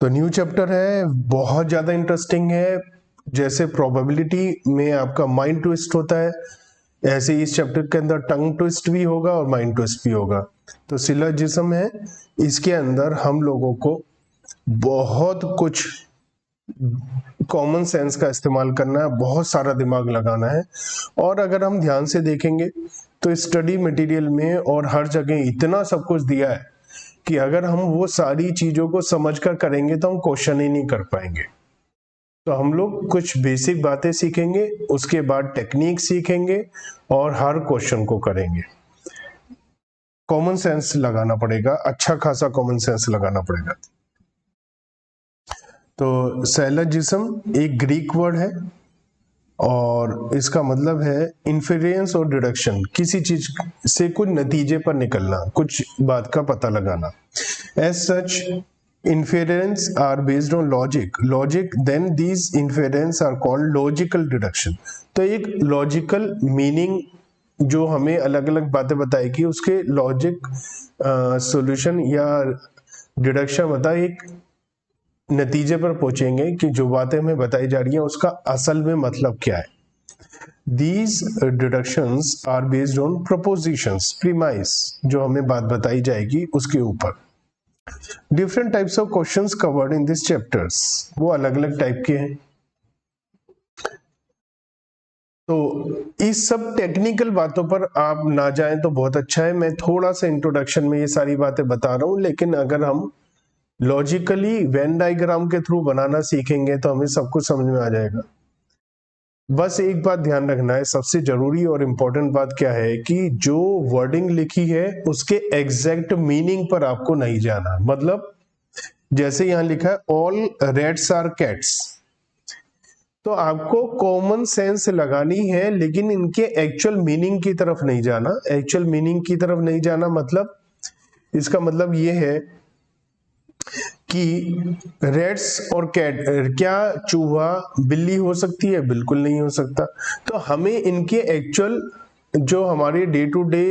तो new chapter है, बहुत ज्यादा इंटरेस्टिंग है। जैसे प्रोबेबिलिटी में आपका माइंड ट्विस्ट होता है, ऐसे इस चैप्टर के अंदर टंग ट्विस्ट भी होगा और माइंड ट्विस्ट भी होगा। तो सिलोजिज्म है, इसके अंदर हम लोगों को बहुत कुछ कॉमन सेंस का इस्तेमाल करना है, बहुत सारा दिमाग लगाना है। और अगर हम ध्यान से देखेंगे तो स्टडी मटेरियल में और हर जगह इतना सब कुछ दिया है कि अगर हम वो सारी चीजों को समझकर करेंगे तो हम क्वेश्चन ही नहीं कर पाएंगे। तो हम लोग कुछ बेसिक बातें सीखेंगे, उसके बाद टेक्निक सीखेंगे और हर क्वेश्चन को करेंगे। कॉमन सेंस लगाना पड़ेगा, अच्छा खासा कॉमन सेंस लगाना पड़ेगा। तो सैलजिज्म एक ग्रीक वर्ड है और इसका मतलब है इन्फेरेंस और डिडक्शन, किसी चीज से कुछ नतीजे पर निकलना, कुछ बात का पता लगाना। As such inference are based on logic, then these inference are called logical deduction। तो एक लॉजिकल मीनिंग जो हमें अलग अलग बातें बताएगी, उसके लॉजिक सॉल्यूशन या डिडक्शन मतलब एक नतीजे पर पहुंचेंगे कि जो बातें हमें बताई जा रही हैं उसका असल में मतलब क्या है। These deductions are based on propositions, premise, जो हमें बात बताई जाएगी उसके ऊपर। Different types of questions covered in this chapters, वो अलग अलग टाइप के हैं। तो इस सब टेक्निकल बातों पर आप ना जाएं तो बहुत अच्छा है। मैं थोड़ा सा इंट्रोडक्शन में ये सारी बातें बता रहा हूं, लेकिन अगर हम लॉजिकली वेन डायग्राम के थ्रू बनाना सीखेंगे तो हमें सब कुछ समझ में आ जाएगा। बस एक बात ध्यान रखना है, सबसे जरूरी और इंपॉर्टेंट बात क्या है कि जो वर्डिंग लिखी है उसके एग्जैक्ट मीनिंग पर आपको नहीं जाना। मतलब जैसे यहां लिखा है ऑल रेड्स आर कैट्स, तो आपको कॉमन सेंस लगानी है लेकिन इनके एक्चुअल मीनिंग की तरफ नहीं जाना। एक्चुअल मीनिंग की तरफ नहीं जाना मतलब इसका मतलब ये है कि रेड्स और कैट, क्या चूहा बिल्ली हो सकती है? बिल्कुल नहीं हो सकता। तो हमें इनके एक्चुअल जो हमारे डे टू डे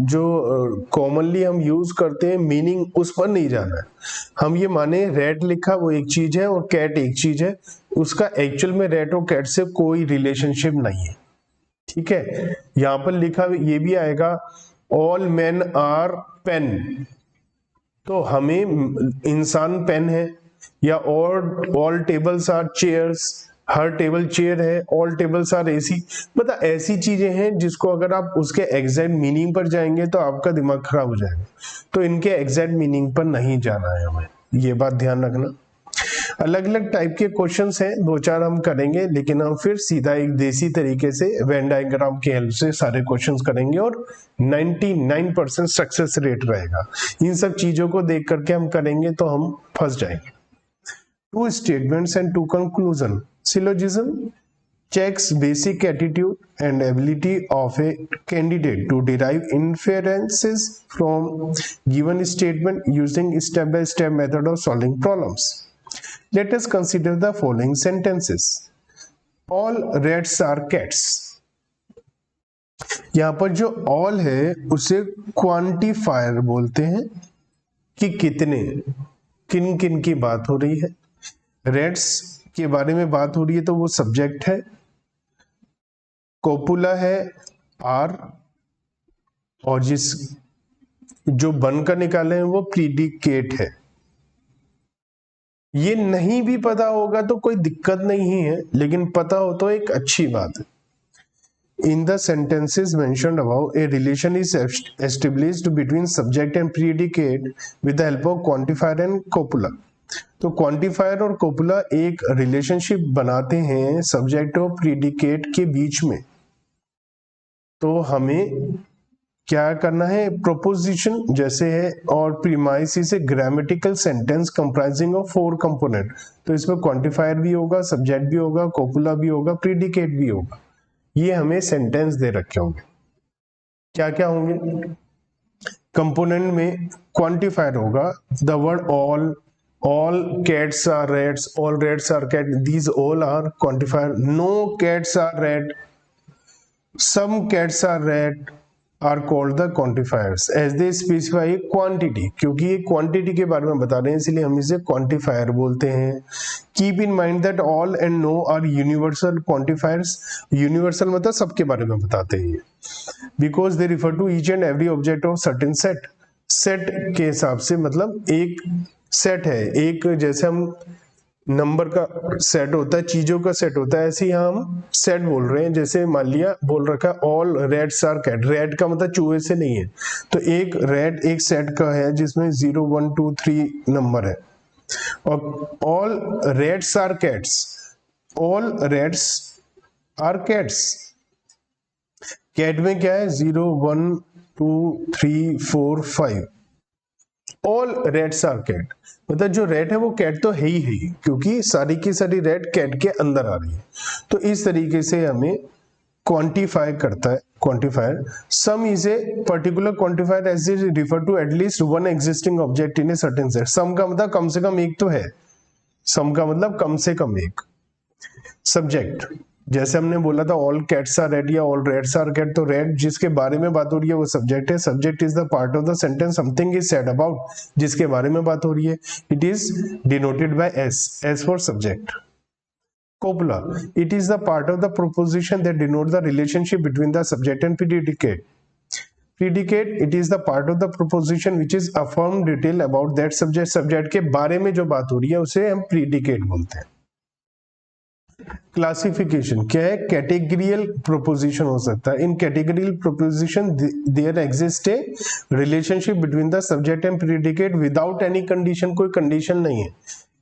जो कॉमनली हम यूज करते हैं मीनिंग, उस पर नहीं जाना है। हम ये माने रेड लिखा वो एक चीज है और कैट एक चीज है, उसका एक्चुअल में रेड और कैट से कोई रिलेशनशिप नहीं है। ठीक है, यहां पर लिखा ये भी आएगा ऑल मेन आर पेन, तो हमें इंसान पेन है, या ऑल टेबल्स आर चेयर्स, हर टेबल चेयर है, ऑल टेबल्स आर एसी। मतलब ऐसी चीजें हैं जिसको अगर आप उसके एग्जैक्ट मीनिंग पर जाएंगे तो आपका दिमाग खराब हो जाएगा। तो इनके एग्जैक्ट मीनिंग पर नहीं जाना है हमें, ये बात ध्यान रखना। अलग अलग टाइप के क्वेश्चंस हैं, दो चार हम करेंगे, लेकिन हम फिर सीधा एक देसी तरीके से वेन डायग्राम की हेल्प से सारे क्वेश्चंस करेंगे और 99% सक्सेस रेट रहेगा। इन सब चीजों को देख करके हम करेंगे तो हम फंस जाएंगे। Two statements and two conclusion. Syllogism checks basic attitude and ability of a candidate to derive inferences from given statement using step-by-step method of solving problems. Let us consider the following sentences. All rats are cats. यहां पर जो all है उसे quantifier बोलते हैं कि कितने, किन किन की बात हो रही है। रेट्स के बारे में बात हो रही है तो वो सब्जेक्ट है, कोपुला है आर, और जिस जो बनकर निकाले हैं वो प्रीडिकेट है। ये नहीं भी पता होगा तो कोई दिक्कत नहीं है, लेकिन पता हो तो एक अच्छी बात है। In the sentences mentioned above, a relation is established between subject and predicate with the help of quantifier and copula. तो क्वांटिफायर और कोपुला एक रिलेशनशिप बनाते हैं सब्जेक्ट और प्रीडिकेट के बीच में। तो हमें क्या करना है, प्रोपोजिशन जैसे है, और प्रीमाइसिस है grammatical sentence comprising of 4 component. तो इसमें क्वांटिफायर भी होगा, सब्जेक्ट भी होगा, कोपुला भी होगा, प्रीडिकेट भी होगा। ये हमें सेंटेंस दे रखे होंगे। क्या क्या होंगे? कंपोनेंट में क्वांटिफायर होगा, the word all cats are Reds, all rats are cat, these all are quantifier. No cats are red, some cats are rat, are called the quantifiers as they specify quantity, क्योंकि ये quantity के बारे में बता रहे हैं इसलिए हम इसे क्वांटिफायर बोलते हैं। Keep in mind that all and no are universal quantifiers, universal मतलब सबके बारे में बताते हैं, because they refer to each and every object of certain set. Set के हिसाब से मतलब एक सेट है, एक जैसे हम नंबर का सेट होता है, चीजों का सेट होता है, ऐसे यहाँ हम सेट बोल रहे हैं। जैसे मान लिया बोल रखा है all rats are cat, rat का मतलब चूहे से नहीं है, तो एक रेड एक सेट का है जिसमें 0 1 2 3 नंबर है। और all rats are cats, all rats are cats, cat में क्या है 0 1 2 3 4 5, ऑल रेड्स आर कैट मतलब जो रेड है वो कैट तो है ही, क्योंकि सारी की सारी रेड कैट के अंदर आ रही है। तो इस तरीके से हमें क्वांटिफाई करता है quantifier. Some is a particular quantifier as it refer to at least one existing object in a certain set. Some का मतलब कम से कम एक तो है, सम का मतलब कम से कम एक। सब्जेक्ट जैसे हमने बोला था ऑल कैट्स आर रेड या ऑल रेड्स आर कैट, तो रेड जिसके बारे में बात हो रही है वो सब्जेक्ट है। Subject is the part of the sentence something is said about, जिसके बारे में बात हो रही है। It is denoted by S, S for subject. Copula, it is the part of the proposition that denote the relationship between the subject and predicate. Predicate, it is the part of the proposition which is affirmed detail about that subject. Subject के बारे में जो बात हो रही है उसे हम predicate बोलते हैं। क्लासिफिकेशन क्या है? कैटेगरियल प्रोपोजिशन हो सकता है। In categorical proposition there exist a relationship between the subject and predicate without any condition, कोई कंडीशन नहीं है।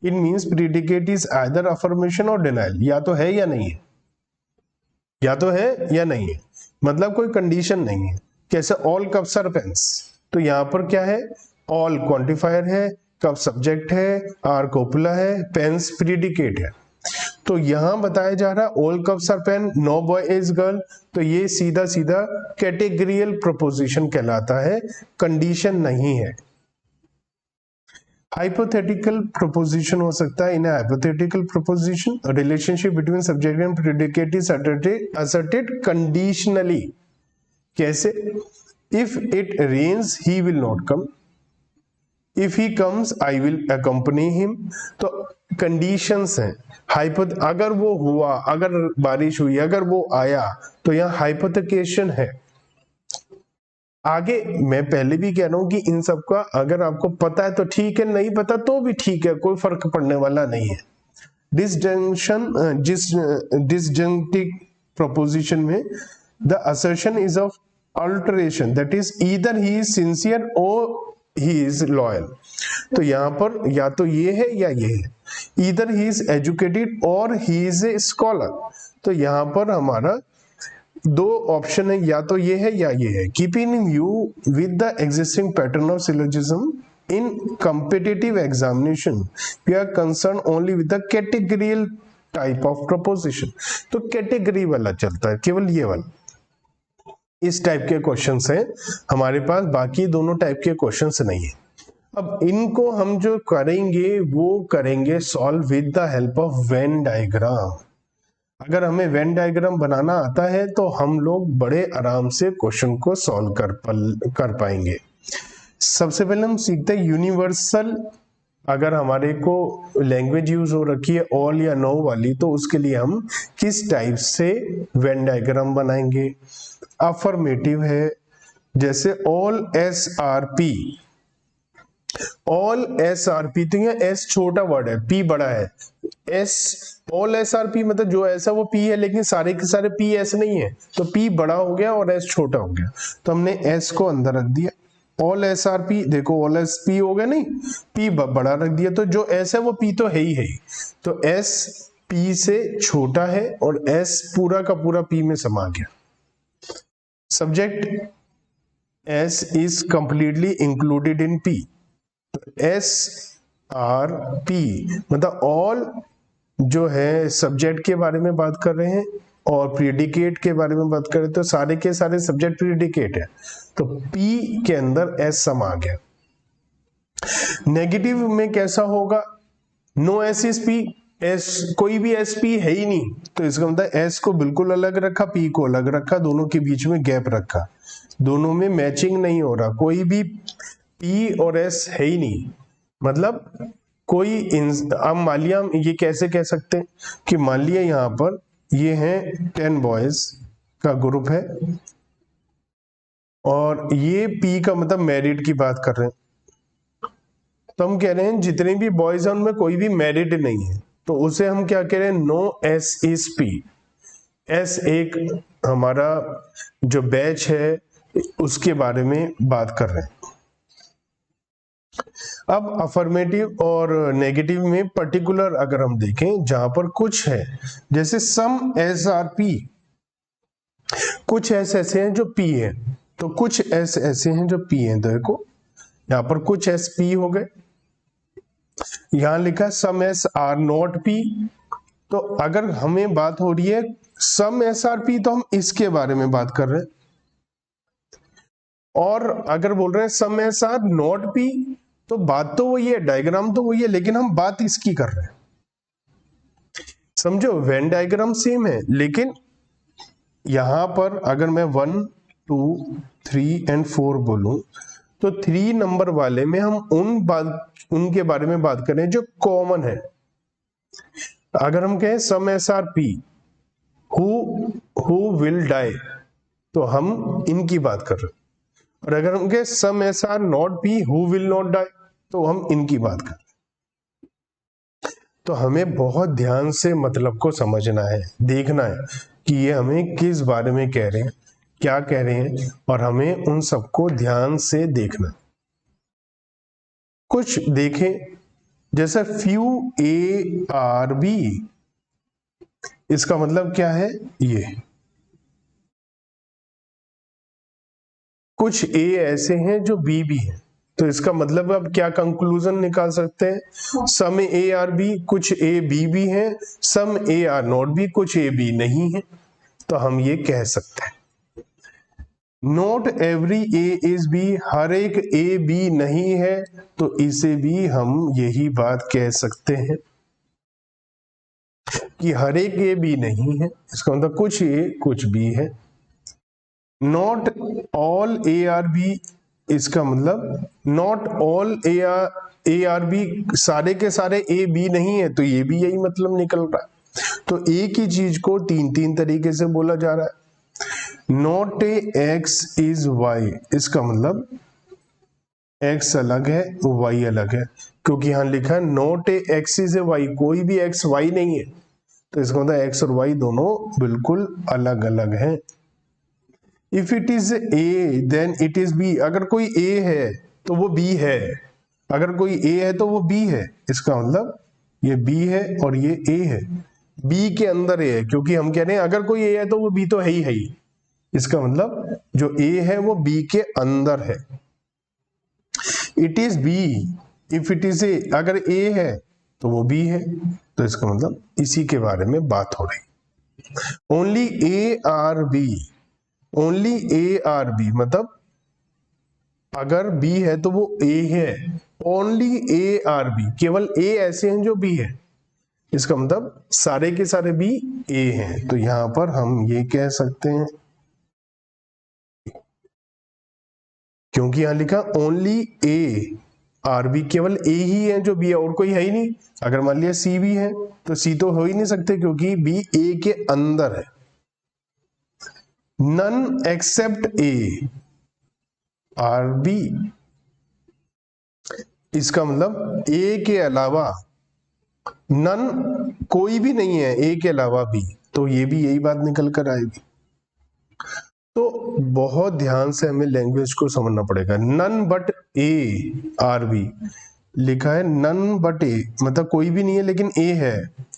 It means predicate is either affirmation और डिनाइल, या तो है या नहीं है, या तो है या नहीं है, मतलब कोई कंडीशन नहीं है। कैसे ऑल कप्स आर पेन्स, तो यहां पर क्या है? ऑल क्वांटिफायर है, कप सब्जेक्ट है, आर कोपुला है, पेन्स प्रीडिकेट है। तो यहां बताया जा रहा है all cups are pen, no boy is girl, तो ये सीधा सीधा कैटेगरियल प्रोपोजिशन कहलाता है, कंडीशन नहीं है। हाइपोथेटिकल प्रोपोजिशन हो सकता है। In hypothetical proposition relationship between subject and predicate is asserted conditionally. कैसे? If it rains he will not come, if he comes I will accompany him. तो कंडीशंस हैं। अगर वो हुआ, अगर बारिश हुई, अगर वो आया, तो यहाँ हाइपोथेकेशन है। आगे मैं पहले भी कह रहा हूं कि इन सब का अगर आपको पता है तो ठीक है, नहीं पता तो भी ठीक है, कोई फर्क पड़ने वाला नहीं है। डिसजंक्टिव प्रोपोजिशन में the assertion is of alteration, that is either he is sincere और ही इज लॉयल। तो यहां पर या तो ये है या ये है, ईदर ही इज एजुकेटेड और ही इज ए स्कॉलर। तो यहां पर हमारा दो ऑप्शन है, या तो ये है या ये है। Keeping in view with the existing pattern of syllogism in competitive examination we are concern only with the categorical type of proposition. तो कैटेगरी वाला चलता है, केवल ये वाला, इस टाइप के क्वेश्चंस हैं हमारे पास, बाकी दोनों टाइप के क्वेश्चंस नहीं है। अब इनको हम जो करेंगे वो करेंगे solve with the help of Venn diagram. अगर हमें वेन डायग्राम बनाना आता है तो हम लोग बड़े आराम से क्वेश्चन को सॉल्व कर पाएंगे। सबसे पहले हम सीखते हैं यूनिवर्सल। अगर हमारे को लैंग्वेज यूज हो रखी है ऑल या नो वाली, तो उसके लिए हम किस टाइप से वेन डायग्राम बनाएंगे। अफर्मेटिव है, जैसे all S are P, all S are P, तो यहाँ एस छोटा वर्ड है, पी बड़ा है। S all S are P मतलब जो ऐसा वो पी है, लेकिन सारे के सारे पी एस नहीं है, तो पी बड़ा हो गया और एस छोटा हो गया, तो हमने एस को अंदर रख दिया। ऑल एस आर पी, देखो ऑल एस पी हो गया, नहीं पी बड़ा रख दिया, तो जो एस है वो पी तो है ही, तो एस पी से छोटा है और एस पूरा का पूरा पी में समा गया। Subject S is completely included in P, S are P मतलब ऑल जो है सब्जेक्ट के बारे में बात कर रहे हैं और प्रीडिकेट के बारे में बात कर रहे हैं, तो सारे के सारे सब्जेक्ट प्रीडिकेट है, तो पी के अंदर एस समा गया। नेगेटिव में कैसा होगा? No S is P, S कोई भी एस पी है ही नहीं, तो इसका मतलब एस को बिल्कुल अलग रखा, पी को अलग रखा, दोनों के बीच में गैप रखा, दोनों में मैचिंग नहीं हो रहा, कोई भी पी और एस है ही नहीं। मतलब कोई अब मान लिया हम ये कैसे कह सकते हैं कि मान लिया यहाँ पर ये हैं 10 बॉयज का ग्रुप है और ये पी का मतलब मैरिड की बात कर रहे हैं, तो हम कह रहे हैं जितने भी बॉयज हैं उनमें कोई भी मैरिड नहीं है, तो उसे हम क्या कह रहे हैं, no S is P. S एक हमारा जो बैच है उसके बारे में बात कर रहे हैं। अब अफर्मेटिव और नेगेटिव में पर्टिकुलर अगर हम देखें जहां पर कुछ है, जैसे सम एस आर पी, कुछ एस ऐसे हैं जो पी है, तो कुछ एस ऐसे हैं जो पी हैं। देखो यहां पर कुछ एस पी हो गए, यहां लिखा सम एस आर नॉट पी। तो अगर हमें बात हो रही है सम एस आर पी तो हम इसके बारे में बात कर रहे हैं, और अगर बोल रहे हैं सम एस आर नॉट पी तो बात तो वही है, डायग्राम तो वही है, लेकिन हम बात इसकी कर रहे हैं। समझो वेन डायग्राम सेम है, लेकिन यहां पर अगर मैं 1 2 3 एंड 4 बोलूं तो 3 नंबर वाले में हम उनके बारे में बात करें जो कॉमन है। अगर हम कहें some S are P who will die, तो हम इनकी बात कर रहे हैं, और अगर हम कहें some S are not P who will not die, तो हम इनकी बात कर रहे हैं। तो हमें बहुत ध्यान से मतलब को समझना है, देखना है कि ये हमें किस बारे में कह रहे हैं, क्या कह रहे हैं, और हमें उन सबको ध्यान से देखना। कुछ देखें जैसे फ्यू ए आर बी, इसका मतलब क्या है, ये कुछ ए ऐसे हैं जो बी भी हैं, तो इसका मतलब अब क्या कंक्लूजन निकाल सकते हैं, सम ए आर बी, कुछ ए बी भी हैं, सम ए आर नॉट बी, कुछ ए बी नहीं है। तो हम ये कह सकते हैं not every A is B, हर एक ए बी नहीं है, तो इसे भी हम यही बात कह सकते हैं कि हर एक ए बी नहीं है, इसका मतलब कुछ ए कुछ बी है। Not all A are B, इसका मतलब not all A are B, सारे के सारे ए बी नहीं है, तो ये भी यही मतलब निकल रहा है। तो एक ही चीज को तीन तीन तरीके से बोला जा रहा है। Not a X is Y, इसका मतलब एक्स अलग है वाई अलग है, क्योंकि यहां लिखा है not a X is a Y, कोई भी एक्स वाई नहीं है, तो इसका मतलब एक्स और वाई दोनों बिल्कुल अलग अलग हैं। If it is A then it is B, अगर कोई ए है तो वो बी है, अगर कोई ए है तो वो बी है, इसका मतलब ये बी है और ये ए है, बी के अंदर ए है, क्योंकि हम कह रहे हैं अगर कोई ए है तो वो बी तो है ही, इसका मतलब जो ए है वो बी के अंदर है। It is B if it is A, अगर ए है तो वो बी है, तो इसका मतलब इसी के बारे में बात हो रही। Only A are B, only A are B मतलब अगर बी है तो वो ए है, ओनली ए आर बी, केवल ए ऐसे हैं जो बी है, इसका मतलब सारे के सारे बी ए हैं। तो यहां पर हम ये कह सकते हैं, क्योंकि यहां लिखा ओनली ए आर बी, केवल ए ही है जो बी है और कोई है ही नहीं। अगर मान लिया सी भी है तो सी तो हो ही नहीं सकते क्योंकि बी ए के अंदर है। None except A are B, इसका मतलब ए के अलावा, नन कोई भी नहीं है ए के अलावा भी, तो ये भी यही बात निकल कर आएगी। तो बहुत ध्यान से हमें लैंग्वेज को समझना पड़ेगा। None but A are B लिखा है, नन बट ए मतलब कोई भी नहीं है लेकिन ए है,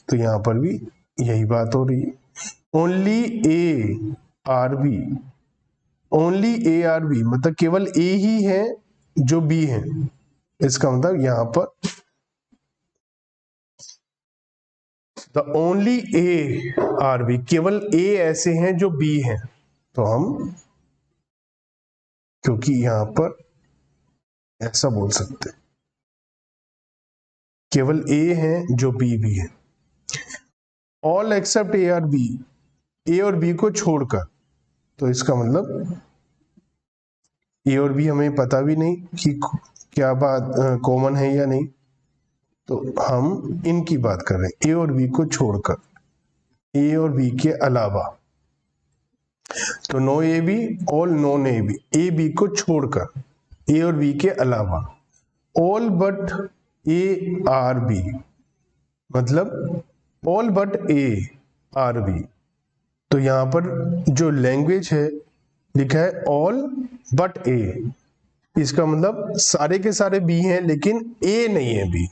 तो यहां पर भी यही बात हो रही है। Only A are B, only A are B मतलब केवल ए ही है जो बी है, इसका मतलब यहां पर the only A are B, केवल ए ऐसे हैं जो बी हैं, तो हम क्योंकि यहां पर ऐसा बोल सकते हैं केवल ए हैं जो बी भी है। All except A are B, A और बी को छोड़कर, तो इसका मतलब ए और बी हमें पता भी नहीं कि क्या बात कॉमन है या नहीं, तो हम इनकी बात कर रहे हैं, ए और बी को छोड़कर, ए और बी के अलावा। तो no A B, all non A B, A B को छोड़कर, ए और बी के अलावा, all but A are B, मतलब all but A are B. तो यहां पर जो लैंग्वेज है लिखा है ऑल बट ए, इसका मतलब सारे के सारे बी हैं लेकिन ए नहीं है बी।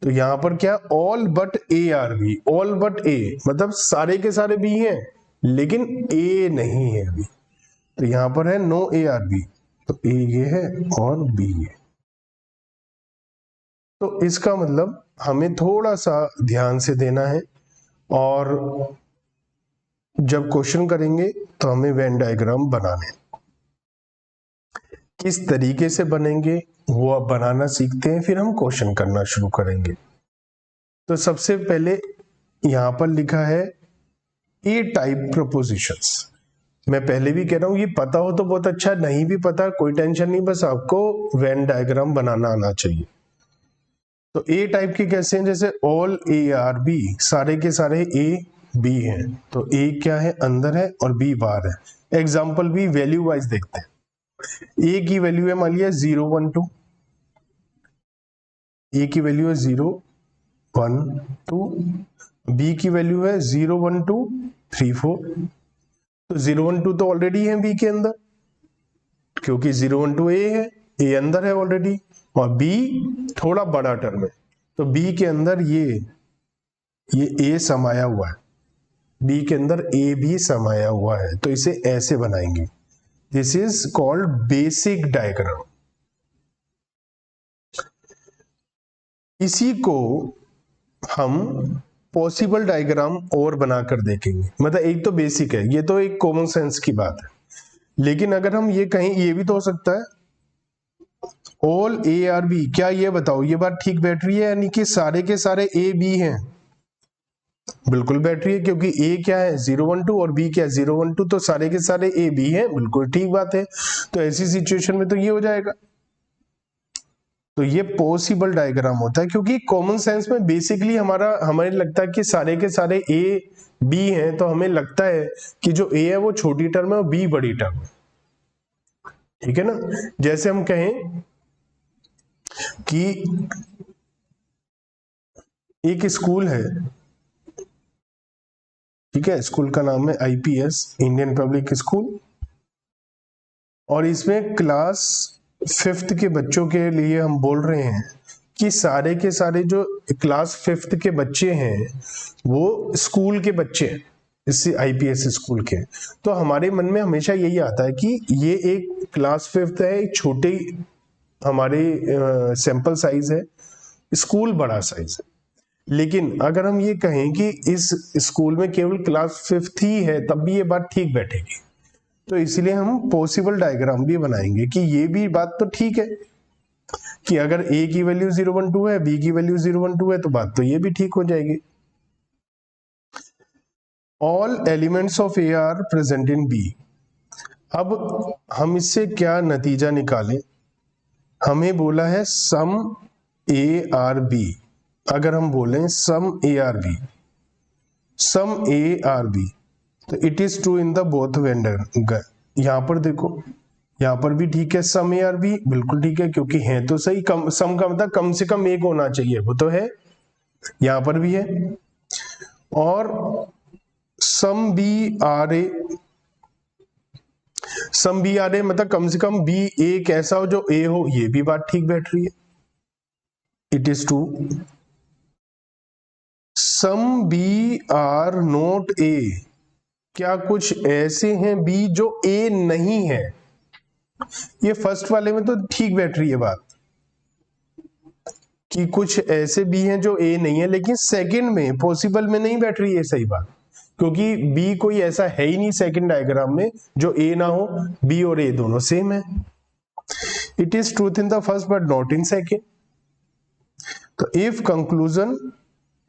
तो यहां पर क्या, all but A are B, all but A मतलब सारे के सारे बी हैं लेकिन ए नहीं है अभी। तो यहां पर है नो ए आर बी, तो ए ये है और बी ये। तो इसका मतलब हमें थोड़ा सा ध्यान से देना है, और जब क्वेश्चन करेंगे तो हमें वेन डायग्राम बनाने, किस तरीके से बनेंगे वो अब बनाना सीखते हैं, फिर हम क्वेश्चन करना शुरू करेंगे। तो सबसे पहले यहां पर लिखा है ए टाइप प्रोपोजिशंस। मैं पहले भी कह रहा हूं ये पता हो तो बहुत अच्छा, नहीं भी पता कोई टेंशन नहीं, बस आपको वेन डायग्राम बनाना आना चाहिए। तो ए टाइप के कैसे हैं, जैसे ऑल ए आर बी, सारे के सारे ए बी हैं, तो ए क्या है, अंदर है और बी बाहर है। एग्जाम्पल भी वैल्यू वाइज देखते हैं। ए की वैल्यू है मान लिया 0 1 2, ए की वैल्यू है 0 1 2, बी की वैल्यू है 0 1 2 3 4। तो 0 1 2 तो ऑलरेडी है बी के अंदर, क्योंकि 0 1 2 ए है, ए अंदर है ऑलरेडी, और बी थोड़ा बड़ा टर्म है, तो बी के अंदर ये ए समाया हुआ है, बी के अंदर ए भी समाया हुआ है, तो इसे ऐसे बनाएंगे। This is called basic diagram. इसी को हम पॉसिबल डायग्राम और बनाकर देखेंगे। मतलब एक तो बेसिक है, ये तो एक कॉमन सेंस की बात है, लेकिन अगर हम ये कहें, ये भी तो हो सकता है ऑल ए आर बी, क्या ये बताओ ये बात ठीक बैठ रही है, यानी कि सारे के सारे ए बी हैं? बिल्कुल बैठ रही है, क्योंकि ए क्या है 0 1 2 और बी क्या है 0 1 2, तो सारे के सारे ए बी हैं, बिल्कुल ठीक बात है। तो ऐसी सिचुएशन में तो ये हो जाएगा। तो ये पॉसिबल डायग्राम होता है, क्योंकि कॉमन सेंस में बेसिकली हमें लगता है कि सारे के सारे ए बी हैं, तो हमें लगता है कि जो ए है वो छोटी टर्म है और बी बड़ी टर्म है, ठीक है ना। जैसे हम कहें कि एक स्कूल है, ठीक है, स्कूल का नाम है आईपीएस, इंडियन पब्लिक स्कूल, और इसमें क्लास 5th के बच्चों के लिए हम बोल रहे हैं कि सारे के सारे जो क्लास 5th के बच्चे हैं वो स्कूल के बच्चे हैं, इससे आईपीएस स्कूल के। तो हमारे मन में हमेशा यही आता है कि ये एक क्लास 5th है, एक छोटे हमारे सैंपल साइज है, स्कूल बड़ा साइज है। लेकिन अगर हम ये कहें कि इस स्कूल में केवल क्लास 5th ही है, तब भी ये बात ठीक बैठेगी। तो इसलिए हम पॉसिबल डायग्राम भी बनाएंगे कि ये भी बात तो ठीक है कि अगर ए की वैल्यू 0 1 2 है, बी की वैल्यू 0 1 2 है, तो बात तो ये भी ठीक हो जाएगी। All elements of A are present in B. अब हम इससे क्या नतीजा निकालें, हमें बोला है सम ए आर बी। अगर हम बोलें some A are B, some A are B, तो it is true in the both vendor. यहां पर देखो, यहां पर भी ठीक है, सम ए आर बी बिल्कुल ठीक है, क्योंकि है तो सही, कम सम का मतलब कम से कम एक होना चाहिए, वो तो है, यहां पर भी है। और some B are A, some B are A मतलब कम से कम बी एक ऐसा हो जो ए हो, ये भी बात ठीक बैठ रही है, it is true. Some B are not A, क्या कुछ ऐसे हैं बी जो ए नहीं है, ये फर्स्ट वाले में तो ठीक बैठ रही है बात कि कुछ ऐसे बी हैं जो ए नहीं है, लेकिन सेकंड में पॉसिबल में नहीं बैठ रही है सही बात, क्योंकि बी कोई ऐसा है ही नहीं सेकंड डायग्राम में जो ए ना हो, बी और ए दोनों सेम है। It is truth in the first but not in second. तो इफ कंक्लूजन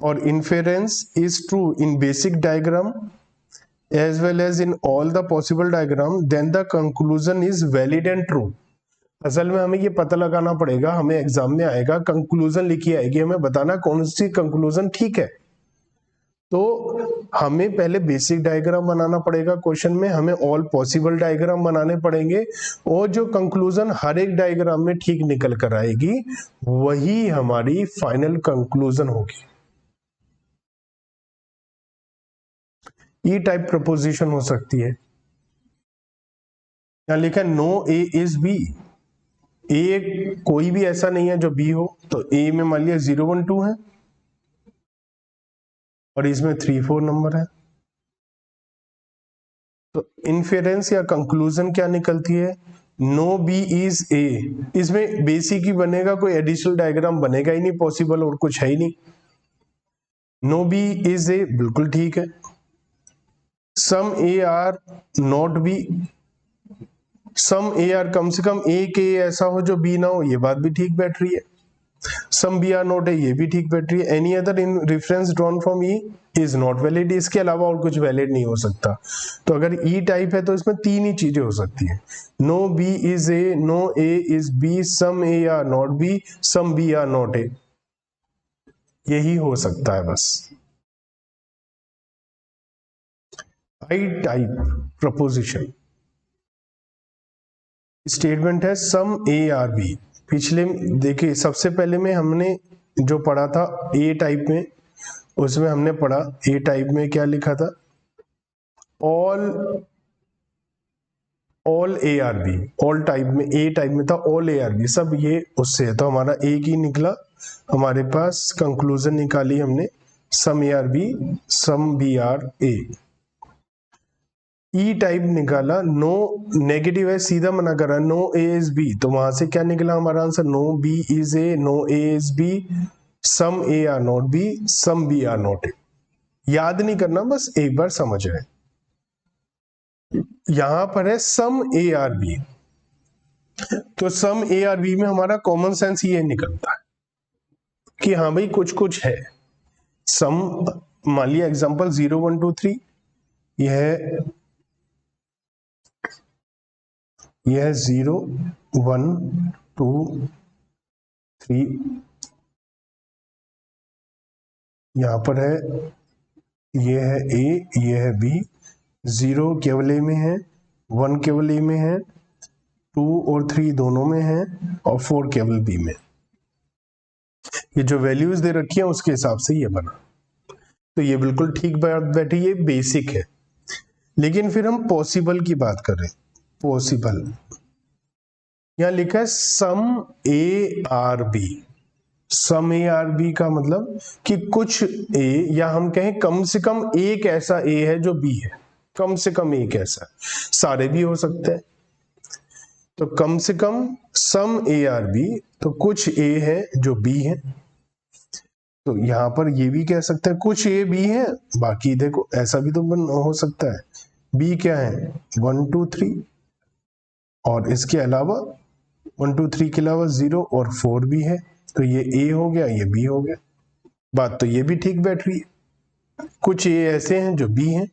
और inference is true in basic diagram as well as in all the possible diagram, then the conclusion is valid and true. असल में हमें ये पता लगाना पड़ेगा, हमें एग्जाम में आएगा कंक्लूजन लिखी आएगी, हमें बताना कौन सी कंक्लूजन ठीक है। तो हमें पहले बेसिक डायग्राम बनाना पड़ेगा, क्वेश्चन में हमें ऑल पॉसिबल डायग्राम बनाने पड़ेंगे, और जो कंक्लूजन हर एक डायग्राम में ठीक निकल कर आएगी वही हमारी फाइनल कंक्लूजन होगी। ई टाइप प्रपोजिशन हो सकती है। यहां लिखा है नो ए इज बी, ए कोई भी ऐसा नहीं है जो बी हो, तो ए में मान लिया 0 1 2 है और इसमें 3 4 नंबर है, तो इन्फेरेंस या कंक्लूजन क्या निकलती है, नो बी इज ए। इसमें बेसिक ही बनेगा, कोई एडिशनल डायग्राम बनेगा ही नहीं, पॉसिबल और कुछ है ही नहीं। नो बी इज ए बिल्कुल ठीक है। Some A are not B, some A are कम से कम एक ए ऐसा हो जो बी ना हो, ये बात भी ठीक बैठ रही है। सम बी आर नॉट है, ये भी ठीक बैठ रही है। Any other in reference drawn from E is not valid, इसके अलावा और कुछ वैलिड नहीं हो सकता। तो अगर ई टाइप है तो इसमें तीन ही चीजें हो सकती है, no B is A, no A is B, some A are not B, some B are not A, यही हो सकता है बस। आई टाइप प्रपोजिशन स्टेटमेंट है सम ए आर बी। पिछले देखिए सबसे पहले में हमने जो पढ़ा था ए टाइप में, उसमें हमने पढ़ा ए टाइप में क्या लिखा था, all A are B. All type में ए टाइप में था ऑल ए आर बी, सब ये उससे है, तो हमारा एक ही निकला, हमारे पास कंक्लूजन निकाली हमने some A are B, some B are A. E type निकाला, नो नेगेटिव है, सीधा मना करा, नो ए इज बी, तो वहां से क्या निकला हमारा answer, no B is A, no A is B, some A are not B, some B are not A. याद नहीं करना, बस एक बार समझ रहे। यहां पर है सम ए आर बी, तो सम ए आर बी में हमारा कॉमन सेंस ये निकलता है कि हाँ भाई कुछ कुछ है। सम मान लिया एग्जांपल 0 1 2 3, यह 0 1 2 3, यहां पर है, ये है ए, ये है बी, 0 केवल ए में है, 1 केवल ए में है, 2 और 3 दोनों में है, और 4 केवल बी में। ये जो वैल्यूज दे रखी है उसके हिसाब से ये बना, तो ये बिल्कुल ठीक बात बैठी, ये बेसिक है। लेकिन फिर हम पॉसिबल की बात कर रहे हैं। पॉसिबल यहां लिखा है some A are B. Some A are B का मतलब कि कुछ ए, या हम कहें कम से कम एक ऐसा ए है जो बी है, कम से कम एक ऐसा, सारे भी हो सकते हैं। तो कम से कम सम ए आर बी, तो कुछ ए है जो बी है, तो यहां पर ये भी कह सकते हैं कुछ ए बी है, बाकी देखो ऐसा भी तो हो सकता है, बी क्या है 1 2 3, और इसके अलावा 1 2 3 के अलावा 0 और 4 भी है, तो ये ए हो गया, ये बी हो गया। बात तो ये भी ठीक बैठ रही है, कुछ ए ऐसे हैं जो बी हैं,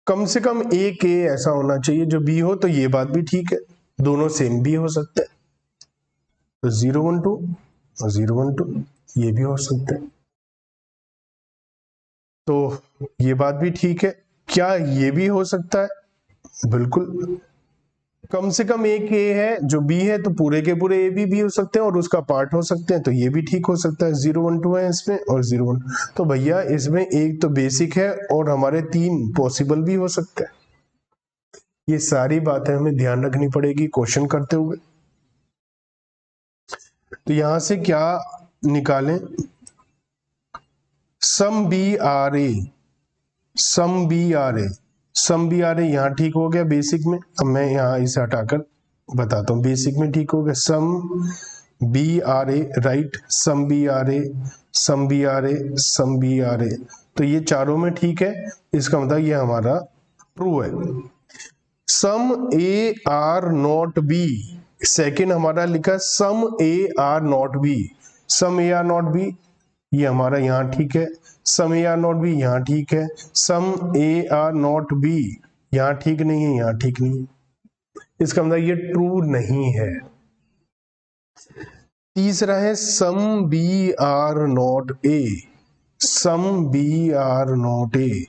कम से कम एक ए ऐसा होना चाहिए जो बी हो, तो ये बात भी ठीक है, दोनों सेम भी हो सकते हैं, तो 0 1 2 और 0 1 2 ये भी हो सकते हैं, तो ये बात भी ठीक है। क्या ये भी हो सकता है, बिल्कुल, कम से कम एक ए है जो बी है, तो पूरे के पूरे ए भी हो सकते हैं और उसका पार्ट हो सकते हैं, तो ये भी ठीक हो सकता है। 0 1 2 है इसमें और 0 1, तो भैया इसमें एक तो बेसिक है और हमारे 3 पॉसिबल भी हो सकते हैं। ये सारी बातें हमें ध्यान रखनी पड़ेगी क्वेश्चन करते हुए। तो यहां से क्या निकालें, some B are A, some B are A, some B are A यहाँ ठीक हो गया बेसिक में। अब मैं यहाँ इसे हटाकर बताता हूँ, बेसिक में ठीक हो गया, some B are A, right, some B are A, some B are A, some B are A, तो ये चारों में ठीक है, इसका मतलब ये हमारा ट्रू है। Some A are not B, second हमारा लिखा some A are not B, some A are not B, ये हमारा यहाँ ठीक है। Some A are not B यहाँ ठीक है, some A are not B यहाँ ठीक नहीं है, यहाँ ठीक नहीं है, इसका मतलब ये ट्रू नहीं है। तीसरा है some B are not A, some B are not A,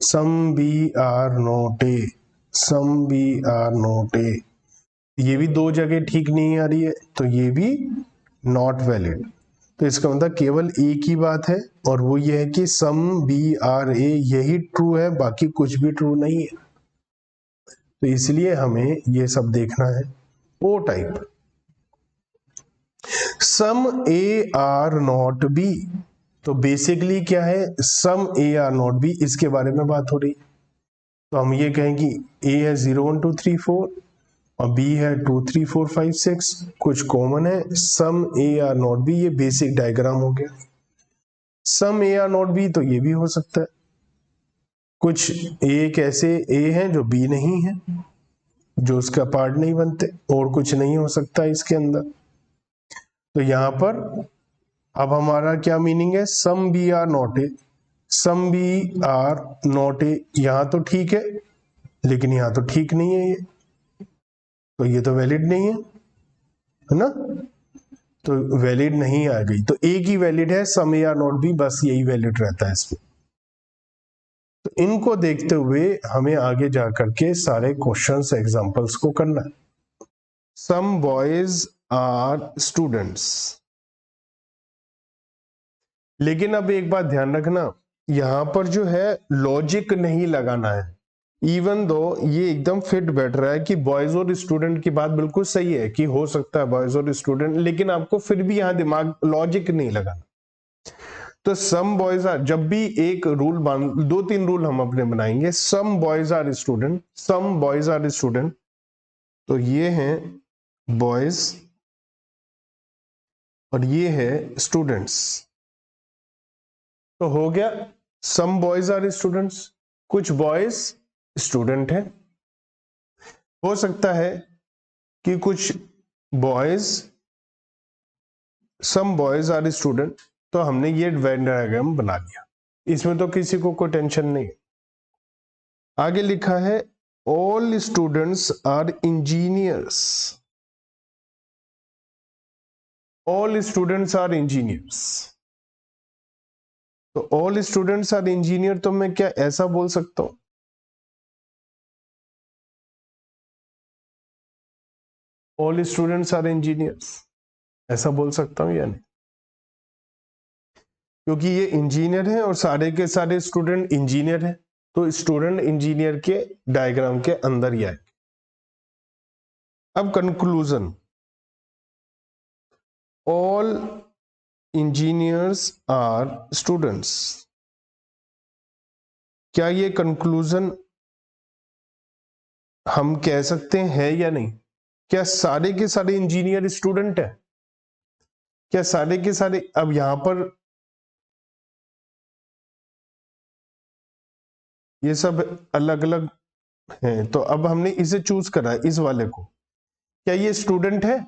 some B are not A, some B are not A, ये भी दो जगह ठीक नहीं आ रही है, तो ये भी नॉट वैलिड। तो इसका मतलब केवल एक ही बात है और वो ये है कि सम बी आर ए यही ट्रू है, बाकी कुछ भी ट्रू नहीं है। तो इसलिए हमें ये सब देखना है। O type, some A are not B, तो बेसिकली क्या है, some A are not B, इसके बारे में बात हो रही है। तो हम ये कहेंगे ए है 0 1 2 3 4 और बी है 2 3 4 5 6, कुछ कॉमन है, some A are not B, ये बेसिक डायग्राम हो गया। सम ए आर नॉट बी तो ये भी हो सकता है, कुछ एक ऐसे ए हैं जो बी नहीं है, जो उसका पार्ट नहीं बनते, और कुछ नहीं हो सकता इसके अंदर। तो यहां पर अब हमारा क्या मीनिंग है, some B are not A, some B are not A, यहां तो ठीक है लेकिन यहां तो ठीक नहीं है, ये तो ये तो वैलिड नहीं है ना, तो वैलिड नहीं आ गई। तो एक ही वैलिड है, some A are not B, बस यही वैलिड रहता है इसमें। तो इनको देखते हुए हमें आगे जाकर के सारे क्वेश्चंस एग्जांपल्स को करना है। सम बॉयज आर स्टूडेंट्स, लेकिन अब एक बात ध्यान रखना, यहां पर जो है लॉजिक नहीं लगाना है। इवन दो ये एकदम फिट बैठ रहा है कि बॉयज और स्टूडेंट की बात बिल्कुल सही है कि हो सकता है बॉयज और स्टूडेंट, लेकिन आपको फिर भी यहां दिमाग लॉजिक नहीं लगाना। तो सम बॉयज आर, जब भी एक रूल दो तीन रूल हम अपने बनाएंगे, some boys are student, some boys are student, तो ये हैं बॉयज और ये है स्टूडेंट्स। तो हो गया सम बॉयज आर स्टूडेंट्स, कुछ बॉयज स्टूडेंट है, हो सकता है कि कुछ boys, some boys are student, तो हमने ये वेन डायग्राम बना लिया, इसमें तो किसी को कोई टेंशन नहीं। आगे लिखा है all students are engineers, all students are engineers, तो ऑल स्टूडेंट्स आर इंजीनियर, तो मैं क्या ऐसा बोल सकता हूं, ऑल स्टूडेंट्स आर इंजीनियर्स, ऐसा बोल सकता हूं या नहीं, क्योंकि ये इंजीनियर है और सारे के सारे स्टूडेंट इंजीनियर है, तो स्टूडेंट इंजीनियर के डायग्राम के अंदर ही आए। अब conclusion, all engineers are students, क्या ये कंक्लूजन हम कह सकते हैं या नहीं? क्या सारे के सारे इंजीनियर स्टूडेंट है? क्या सारे के सारे, अब यहां पर ये सब अलग अलग हैं, तो अब हमने इसे चूज करा है, इस वाले को, क्या ये स्टूडेंट है?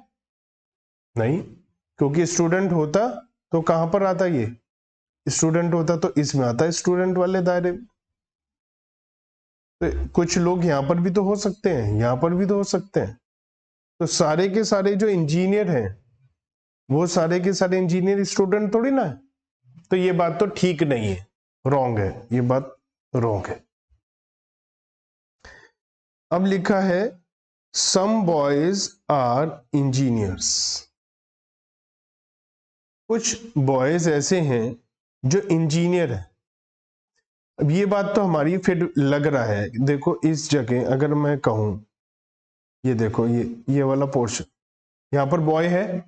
नहीं, क्योंकि स्टूडेंट होता तो कहां पर आता, ये स्टूडेंट होता तो इसमें आता है, स्टूडेंट वाले दायरे। तो कुछ लोग यहां पर भी तो हो सकते हैं, यहां पर भी तो हो सकते हैं, तो सारे के सारे जो इंजीनियर हैं वो सारे के सारे इंजीनियर स्टूडेंट थोड़ी ना है, तो ये बात तो ठीक नहीं है, रॉन्ग है, ये बात रॉन्ग है। अब लिखा है सम बॉयज आर इंजीनियर्स, कुछ बॉयज ऐसे हैं जो इंजीनियर है। अब ये बात तो हमारी फिर लग रहा है, देखो इस जगह अगर मैं कहूं, ये देखो ये वाला पोर्शन, यहां पर बॉय है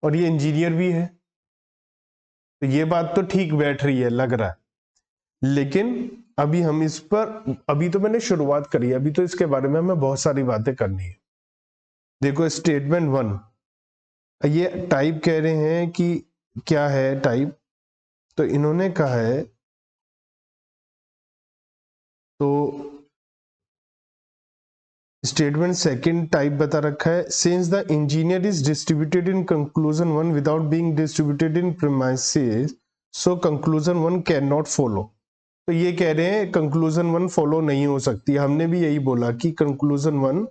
और ये इंजीनियर भी है, तो ये बात तो ठीक बैठ रही है, लग रहा है। लेकिन अभी हम इस पर, अभी तो मैंने शुरुआत करी है, अभी तो इसके बारे में हमें बहुत सारी बातें करनी है। देखो स्टेटमेंट 1, ये टाइप कह रहे हैं कि क्या है टाइप, तो इन्होंने कहा है, तो स्टेटमेंट सेकंड टाइप बता रखा है, since the engineer is distributed in conclusion 1 without being distributed in premises, so conclusion 1 can not follow. तो ये कह रहे हैं कंक्लूजन 1 फॉलो नहीं हो सकती। हमने भी यही बोला कि कंक्लूजन 1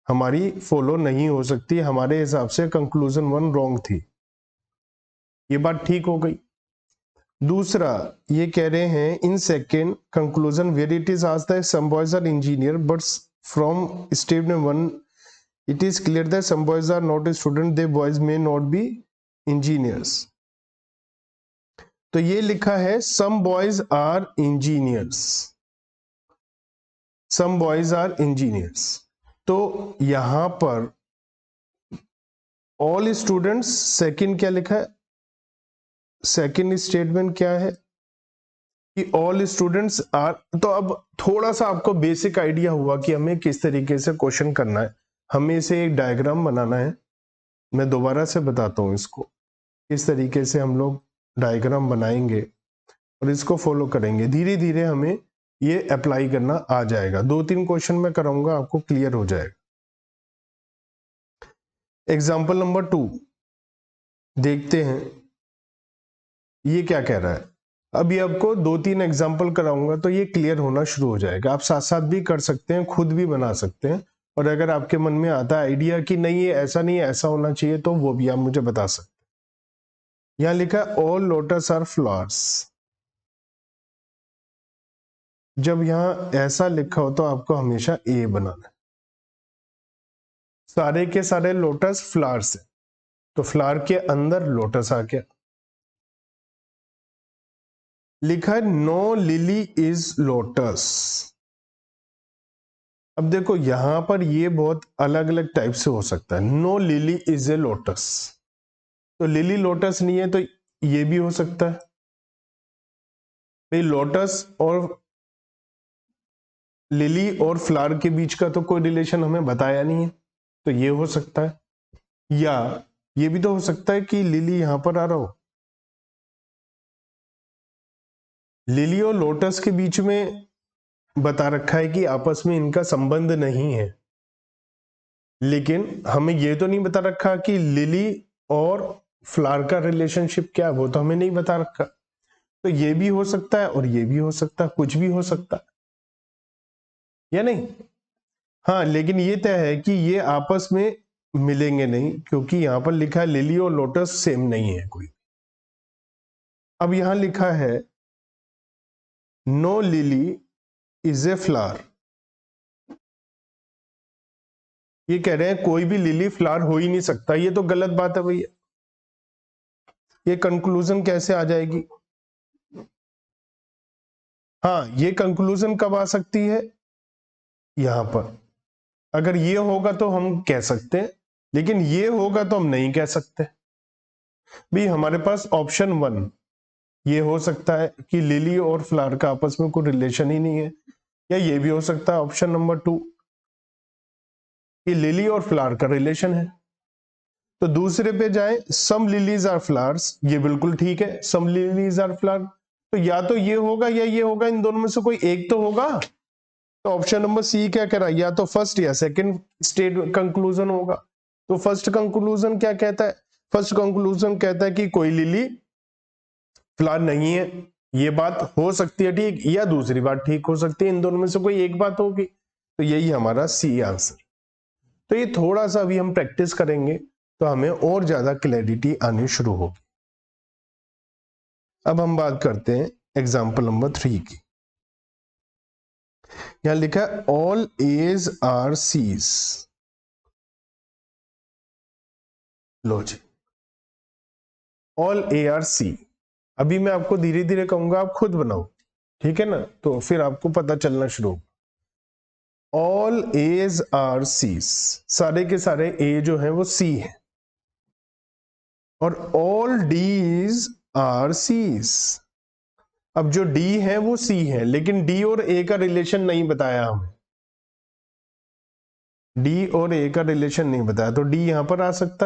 हमारी फॉलो नहीं हो सकती, हमारे हिसाब से कंक्लूजन 1 रॉन्ग थी। ये बात ठीक हो गई। दूसरा ये कह रहे हैं in second conclusion where it is asked that some boys are engineer but from statement 1 it is clear that some boys are not a student, they boys may not be engineers। तो ये लिखा है some boys are engineers, some boys are engineers। तो यहां पर all students, second क्या लिखा है, सेकंड स्टेटमेंट क्या है कि ऑल स्टूडेंट्स आर। तो अब थोड़ा सा आपको बेसिक आइडिया हुआ कि हमें किस तरीके से क्वेश्चन करना है। हमें इसे एक डायग्राम बनाना है, मैं दोबारा से बताता हूं इसको किस तरीके से हम लोग डायग्राम बनाएंगे और इसको फॉलो करेंगे। धीरे धीरे हमें ये अप्लाई करना आ जाएगा। 2-3 क्वेश्चन मैं कराऊंगा, आपको क्लियर हो जाएगा। एग्जाम्पल नंबर 2 देखते हैं ये क्या कह रहा है। अभी आपको 2-3 एग्जाम्पल कराऊंगा तो ये क्लियर होना शुरू हो जाएगा। आप साथ साथ भी कर सकते हैं, खुद भी बना सकते हैं, और अगर आपके मन में आता है आइडिया कि नहीं ये ऐसा नहीं है ऐसा होना चाहिए तो वो भी आप मुझे बता सकते हैं। यहां लिखा है ऑल लोटस आर फ्लावर्स। जब यहां ऐसा लिखा हो तो आपको हमेशा ए बनाना है। सारे के सारे लोटस फ्लावर्स है तो फ्लावर के अंदर लोटस आ गया। लिखा है नो लिली इज लोटस। अब देखो यहां पर ये बहुत अलग अलग टाइप से हो सकता है। No lily is a lotus, तो लिली लोटस नहीं है तो ये भी हो सकता है। भाई लोटस और लिली और फ्लावर के बीच का तो कोई रिलेशन हमें बताया नहीं है, तो ये हो सकता है। या ये भी तो हो सकता है कि लिली यहां पर आ रहा हो। लिली और लोटस के बीच में बता रखा है कि आपस में इनका संबंध नहीं है, लेकिन हमें यह तो नहीं बता रखा कि लिली और फ्लावर का रिलेशनशिप क्या है, वो तो हमें नहीं बता रखा। तो ये भी हो सकता है और ये भी हो सकता है, कुछ भी हो सकता है या नहीं। हाँ, लेकिन ये तय है कि ये आपस में मिलेंगे नहीं, क्योंकि यहां पर लिखा है लिली और लोटस सेम नहीं है कोई। अब यहां लिखा है no lily is a flower. ये कह रहे हैं कोई भी लिली फ्लावर हो ही नहीं सकता, ये तो गलत बात है भैया। ये कंक्लूजन कैसे आ जाएगी? हाँ, ये कंक्लूजन कब आ सकती है? यहां पर अगर ये होगा तो हम कह सकते हैं, लेकिन ये होगा तो हम नहीं कह सकते। भाई हमारे पास ऑप्शन 1 ये हो सकता है कि लिली और फ्लावर का आपस में कोई रिलेशन ही नहीं है, या ये भी हो सकता है ऑप्शन नंबर 2 कि लिली और फ्लावर का रिलेशन है। तो दूसरे पे जाए, सम लिलीज आर फ्लावर्स, ये बिल्कुल ठीक है, सम लिलीज आर फ्लावर। तो या तो ये होगा या ये होगा, इन दोनों में से कोई एक तो होगा। तो ऑप्शन नंबर सी क्या कह रहा है, या तो फर्स्ट या सेकंड स्टेट कंक्लूजन होगा। तो फर्स्ट कंक्लूजन क्या कहता है? फर्स्ट कंक्लूजन कहता है कि कोई लिली फ्लावर नहीं है। ये बात हो सकती है ठीक, या दूसरी बात ठीक हो सकती है, इन दोनों में से कोई एक बात होगी। तो यही हमारा सी आंसर। तो ये थोड़ा सा अभी हम प्रैक्टिस करेंगे तो हमें और ज्यादा क्लैरिटी आनी शुरू होगी। अब हम बात करते हैं एग्जाम्पल नंबर 3 की। यहां लिखा है ऑल एज आर सीज। लो जी, ऑल ए आर सी। अभी मैं आपको धीरे धीरे कहूंगा, आप खुद बनाओ, ठीक है ना? तो फिर आपको पता चलना शुरू। ऑल एज आर सीज, सारे के सारे ए जो है वो सी है, और ऑल डीज आर सीज। अब जो डी है वो सी है, लेकिन डी और ए का रिलेशन नहीं बताया हमें। डी और ए का रिलेशन नहीं बताया, तो डी यहां पर आ सकता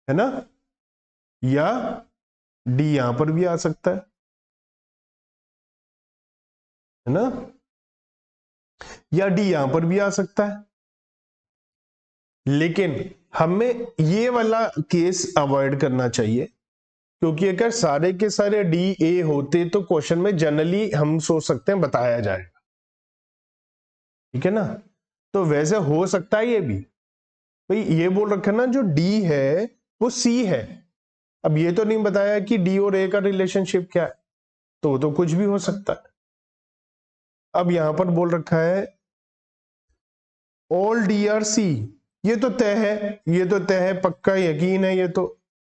है ना, या डी यहां पर भी आ सकता है ना, या डी यहां पर भी आ सकता है। लेकिन हमें ये वाला केस अवॉइड करना चाहिए, क्योंकि अगर सारे के सारे डी ए होते तो क्वेश्चन में जनरली हम सोच सकते हैं बताया जाएगा, ठीक है ना। तो वैसे हो सकता है ये भी, भाई ये बोल रखा है ना जो डी है वो सी है, अब ये तो नहीं बताया कि डी और ए का रिलेशनशिप क्या है, तो कुछ भी हो सकता है। अब यहां पर बोल रखा है ऑल डी आर सी, ये तो तय है, ये तो तय है, पक्का यकीन है ये तो,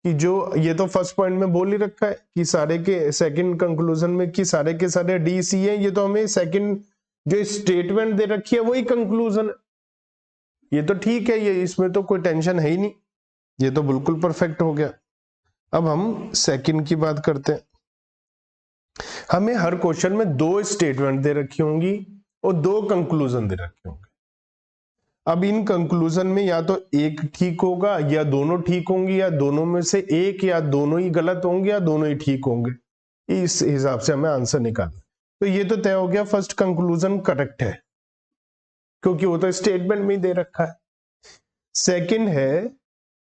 कि जो ये तो फर्स्ट पॉइंट में बोल ही रखा है कि सारे के सेकंड कंक्लूजन में कि सारे के सारे डी सी है, ये तो हमें सेकंड जो स्टेटमेंट दे रखी है वही कंक्लूजन है, ये तो ठीक है, ये इसमें तो कोई टेंशन है ही नहीं, ये तो बिल्कुल परफेक्ट हो गया। अब हम सेकंड की बात करते हैं। हमें हर क्वेश्चन में 2 स्टेटमेंट दे रखी होंगी और 2 कंक्लूजन दे रखे होंगे। अब इन कंक्लूजन में या तो एक ठीक होगा या दोनों ठीक होंगे, या दोनों में से एक, या दोनों ही गलत होंगे या दोनों ही ठीक होंगे, इस हिसाब से हमें आंसर निकालना। तो ये तो तय हो गया फर्स्ट कंक्लूजन करेक्ट है, क्योंकि वो तो स्टेटमेंट में ही दे रखा है। सेकंड है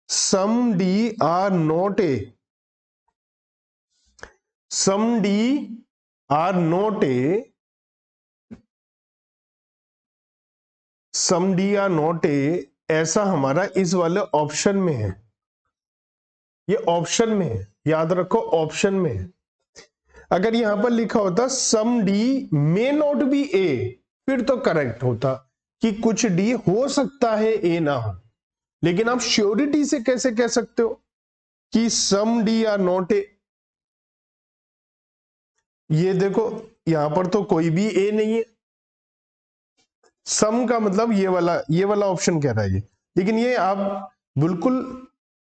some D are not A, some D are not A, some D are not A, ऐसा हमारा इस वाले ऑप्शन में है, ये ऑप्शन में है, याद रखो ऑप्शन में है। अगर यहां पर लिखा होता सम डी मे नॉट बी ए, फिर तो करेक्ट होता कि कुछ डी हो सकता है ए ना हो, लेकिन आप श्योरिटी से कैसे कह सकते हो कि सम डी आर नॉट ए। ये देखो यहां पर तो कोई भी ए नहीं है, सम का मतलब ये वाला ऑप्शन कह रहा है ये, लेकिन ये आप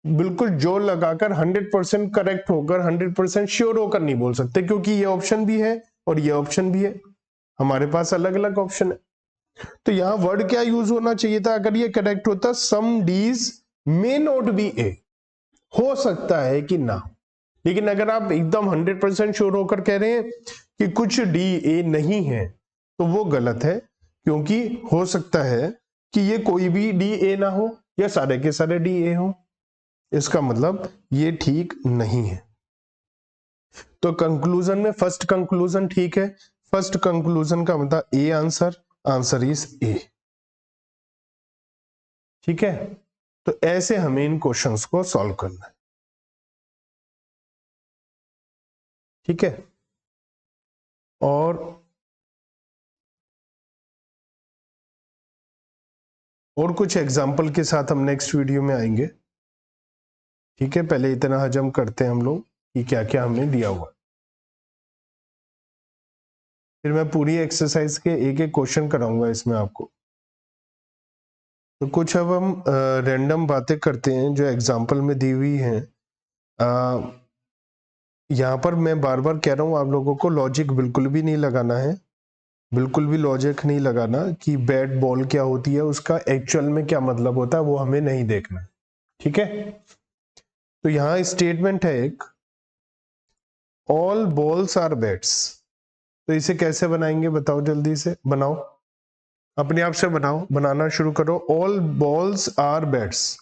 बिल्कुल जोर लगाकर 100% करेक्ट होकर 100% श्योर होकर नहीं बोल सकते, क्योंकि ये ऑप्शन भी है और ये ऑप्शन भी है, हमारे पास अलग अलग ऑप्शन है। तो यहां वर्ड क्या यूज होना चाहिए था अगर ये करेक्ट होता, सम डीज मे नॉट बी ए, हो सकता है कि ना। लेकिन अगर आप एकदम 100% श्योर होकर कह रहे हैं कि कुछ डी ए नहीं है, तो वो गलत है, क्योंकि हो सकता है कि ये कोई भी डी ए ना हो या सारे के सारे डी ए हो, इसका मतलब ये ठीक नहीं है। तो कंक्लूजन में फर्स्ट कंक्लूजन ठीक है, फर्स्ट कंक्लूजन का मतलब ए आंसर, आंसर इज ए, ठीक है। तो ऐसे हमें इन क्वेश्चंस को सॉल्व करना है, ठीक है। और कुछ एग्जाम्पल के साथ हम नेक्स्ट वीडियो में आएंगे, ठीक है। पहले इतना हजम करते हैं हम लोग कि क्या क्या हमने दिया हुआ, फिर मैं पूरी एक्सरसाइज के एक एक क्वेश्चन कराऊंगा इसमें आपको। तो कुछ अब हम रैंडम बातें करते हैं जो एग्जाम्पल में दी हुई हैं। यहाँ पर मैं बार बार कह रहा हूँ आप लोगों को लॉजिक बिल्कुल भी नहीं लगाना है, बिल्कुल भी लॉजिक नहीं लगाना कि बैट बॉल क्या होती है, उसका एक्चुअल में क्या मतलब होता है वो हमें नहीं देखना, ठीक है। तो यहाँ स्टेटमेंट है एक, ऑल बॉल्स आर बैट्स, तो इसे कैसे बनाएंगे बताओ, जल्दी से बनाओ, अपने आप से बनाओ, बनाना शुरू करो। ऑल बॉल्स आर बैट्स,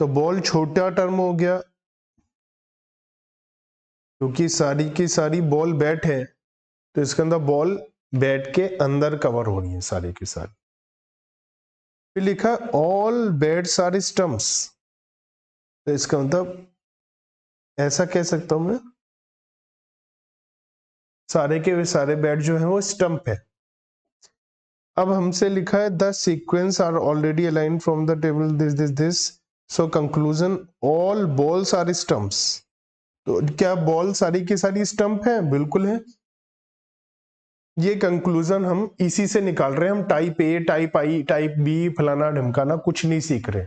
तो बॉल छोटा टर्म हो गया क्योंकि सारी की सारी बॉल बैट है, तो इसके अंदर बॉल बैट के अंदर कवर हो रही है सारी की सारी। फिर लिखा ऑल बैट्स आर स्टम्प्स, तो इसका मतलब ऐसा कह सकता हूं मैं, सारे के सारे बैट जो है वो स्टंप है। अब हमसे लिखा है the sequence are already aligned from the table this this this, so conclusion all balls are stumps, तो क्या बॉल सारी की सारी स्टंप है? बिल्कुल है। ये कंक्लूजन हम इसी से निकाल रहे हैं, हम type A, type I, type B, फलाना ढमकाना कुछ नहीं सीख रहे,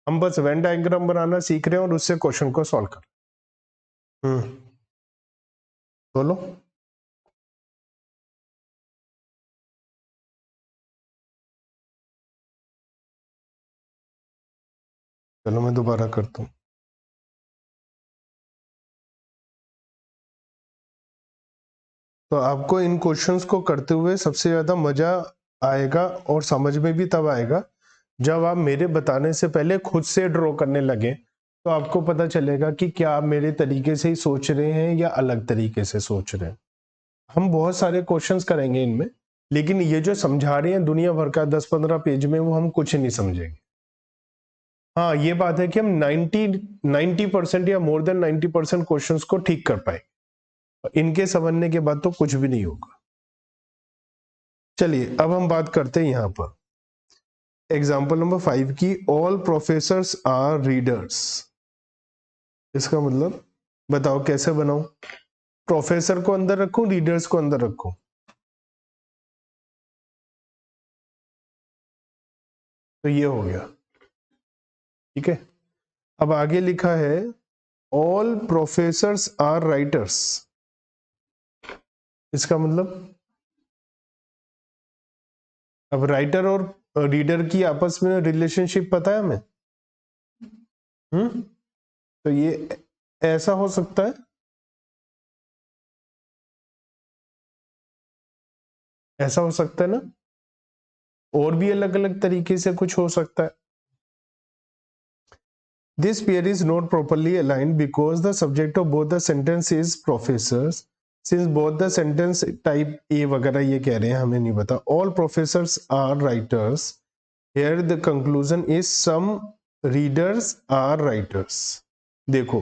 हम बस वेन डायग्राम बनाना सीख रहे हैं और उससे क्वेश्चन को सॉल्व कर। बोलो। चलो मैं दोबारा करता हूं। तो आपको इन क्वेश्चंस को करते हुए सबसे ज्यादा मजा आएगा और समझ में भी तब आएगा जब आप मेरे बताने से पहले खुद से ड्रॉ करने लगे, तो आपको पता चलेगा कि क्या आप मेरे तरीके से ही सोच रहे हैं या अलग तरीके से सोच रहे हैं। हम बहुत सारे क्वेश्चंस करेंगे इनमें, लेकिन ये जो समझा रहे हैं दुनिया भर का 10-15 पेज में, वो हम कुछ नहीं समझेंगे। हाँ, ये बात है कि हम 90% या मोर देन 90% क्वेश्चंस को ठीक कर पाए, इनके समझने के बाद तो कुछ भी नहीं होगा। चलिए अब हम बात करते हैं यहां पर एग्जाम्पल नंबर 5 की। All professors are readers. इसका मतलब बताओ कैसे बनाऊं? प्रोफेसर को अंदर रखूं, रीडर्स को अंदर रखूं? तो ये हो गया, ठीक है। अब आगे लिखा है ऑल प्रोफेसर्स आर राइटर्स। इसका मतलब अब राइटर और रीडर की आपस में रिलेशनशिप पता है हमें? तो ये ऐसा हो सकता है, ऐसा हो सकता है ना, और भी अलग अलग तरीके से कुछ हो सकता है। This pair is not properly aligned because the subject of both the sentence is professors. Since both the sentence type A वगैरह ये कह रहे हैं, हमें नहीं पता। All professors are writers. Here the conclusion is some readers are writers. देखो,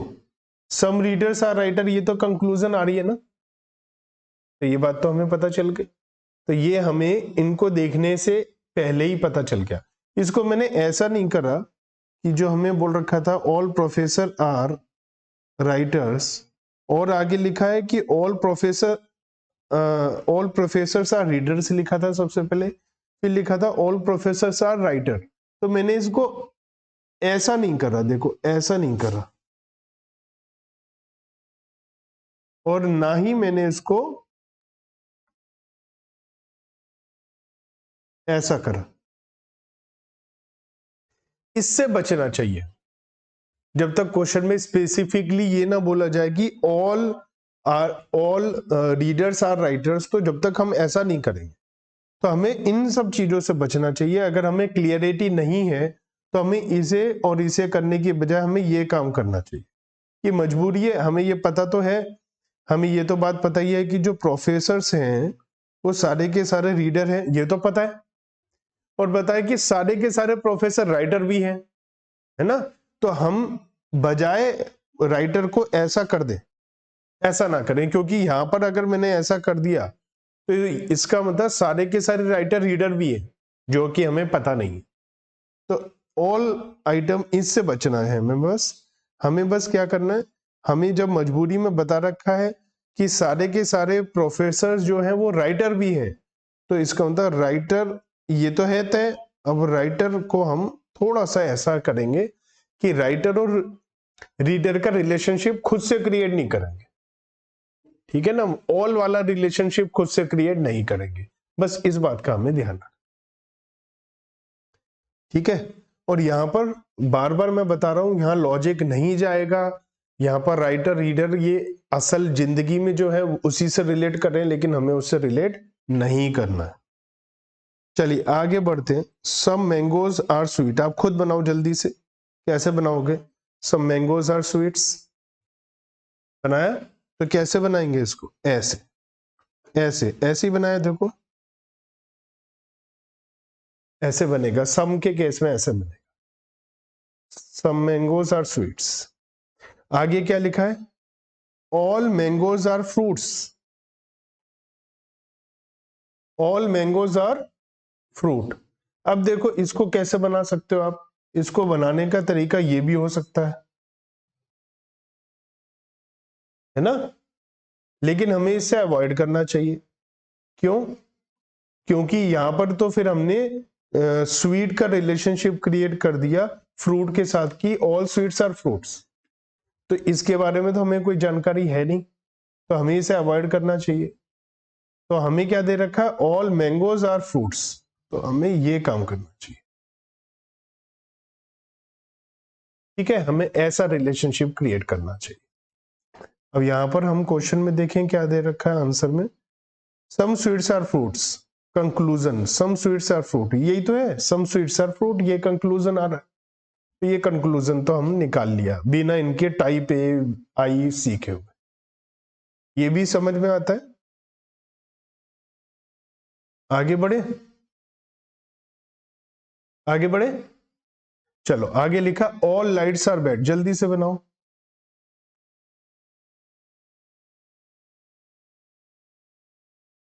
some readers are writer, ये तो conclusion आ रही है ना, तो ये बात तो हमें पता चल गई। तो ये हमें इनको देखने से पहले ही पता चल गया। इसको मैंने ऐसा नहीं करा कि जो हमें बोल रखा था ऑल प्रोफेसर आर राइटर्स, और आगे लिखा है कि ऑल प्रोफेसर्स आर रीडर्स लिखा था सबसे पहले, फिर लिखा था ऑल प्रोफेसर्स आर राइटर। तो मैंने इसको ऐसा नहीं करा, देखो ऐसा नहीं करा, और ना ही मैंने इसको ऐसा करा। इससे बचना चाहिए जब तक क्वेश्चन में स्पेसिफिकली ये ना बोला जाए कि ऑल रीडर्स आर राइटर्स, तो जब तक हम ऐसा नहीं करेंगे तो हमें इन सब चीजों से बचना चाहिए। अगर हमें क्लियरिटी नहीं है तो हमें इसे और इसे करने की बजाय हमें ये काम करना चाहिए कि मजबूरी है, हमें ये पता तो है, हमें ये तो बात पता ही है कि जो प्रोफेसर्स हैं वो सारे के सारे रीडर हैं, ये तो पता है, और बताया कि सारे के सारे प्रोफेसर राइटर भी हैं, है ना। तो हम बजाय राइटर को ऐसा कर दें, ऐसा ना करें, क्योंकि यहां पर अगर मैंने ऐसा कर दिया तो इसका मतलब सारे के सारे राइटर रीडर भी है, जो कि हमें पता नहीं। तो ऑल आइटम इससे बचना है हमें बस क्या करना है, हमें जब मजबूरी में बता रखा है कि सारे के सारे प्रोफेसर जो हैं वो राइटर भी हैं, तो इसका मतलब राइटर ये तो है तय। अब राइटर को हम थोड़ा सा ऐसा करेंगे कि राइटर और रीडर का रिलेशनशिप खुद से क्रिएट नहीं करेंगे, ठीक है ना। ऑल वाला रिलेशनशिप खुद से क्रिएट नहीं करेंगे, बस इस बात का हमें ध्यान रखना, ठीक है। और यहां पर बार बार मैं बता रहा हूं, यहां लॉजिक नहीं जाएगा, यहां पर राइटर रीडर ये असल जिंदगी में जो है उसी से रिलेट कर रहे हैं, लेकिन हमें उससे रिलेट नहीं करना है। चलिए आगे बढ़ते हैं। सम मैंगोज आर स्वीट, आप खुद बनाओ जल्दी से, कैसे बनाओगे? सम मैंगोज आर स्वीट्स बनाया, तो कैसे बनाएंगे इसको? ऐसे ऐसे ऐसे ही बनाया, देखो ऐसे बनेगा, सम के केस में ऐसे बनेगा, सम मैंगोज आर स्वीट्स। आगे क्या लिखा है? All mangoes are fruits, all mangoes are fruit. अब देखो इसको कैसे बना सकते हो आप, इसको बनाने का तरीका ये भी हो सकता है ना, लेकिन हमें इससे अवॉइड करना चाहिए। क्यों? क्योंकि यहां पर तो फिर हमने स्वीट का रिलेशनशिप क्रिएट कर दिया फ्रूट के साथ की, ऑल स्वीट्स आर फ्रूट्स, तो इसके बारे में तो हमें कोई जानकारी है नहीं, तो हमें इसे अवॉइड करना चाहिए। तो हमें क्या दे रखा है? ऑल मैंगोज आर फ्रूट्स, तो हमें ये काम करना चाहिए, ठीक है, हमें ऐसा रिलेशनशिप क्रिएट करना चाहिए। अब यहां पर हम क्वेश्चन में देखें क्या दे रखा है आंसर में, some sweets are fruits, conclusion some sweets are fruit, यही तो है, सम स्वीट्स आर फ्रूट, ये कंक्लूजन आ रहा है। तो ये कंक्लूजन तो हम निकाल लिया बिना इनके टाइप ए आई सीखे हुए। ये भी समझ में आता है। आगे बढ़े, आगे बढ़े। चलो आगे लिखा ऑल लाइट्स आर बैड, जल्दी से बनाओ।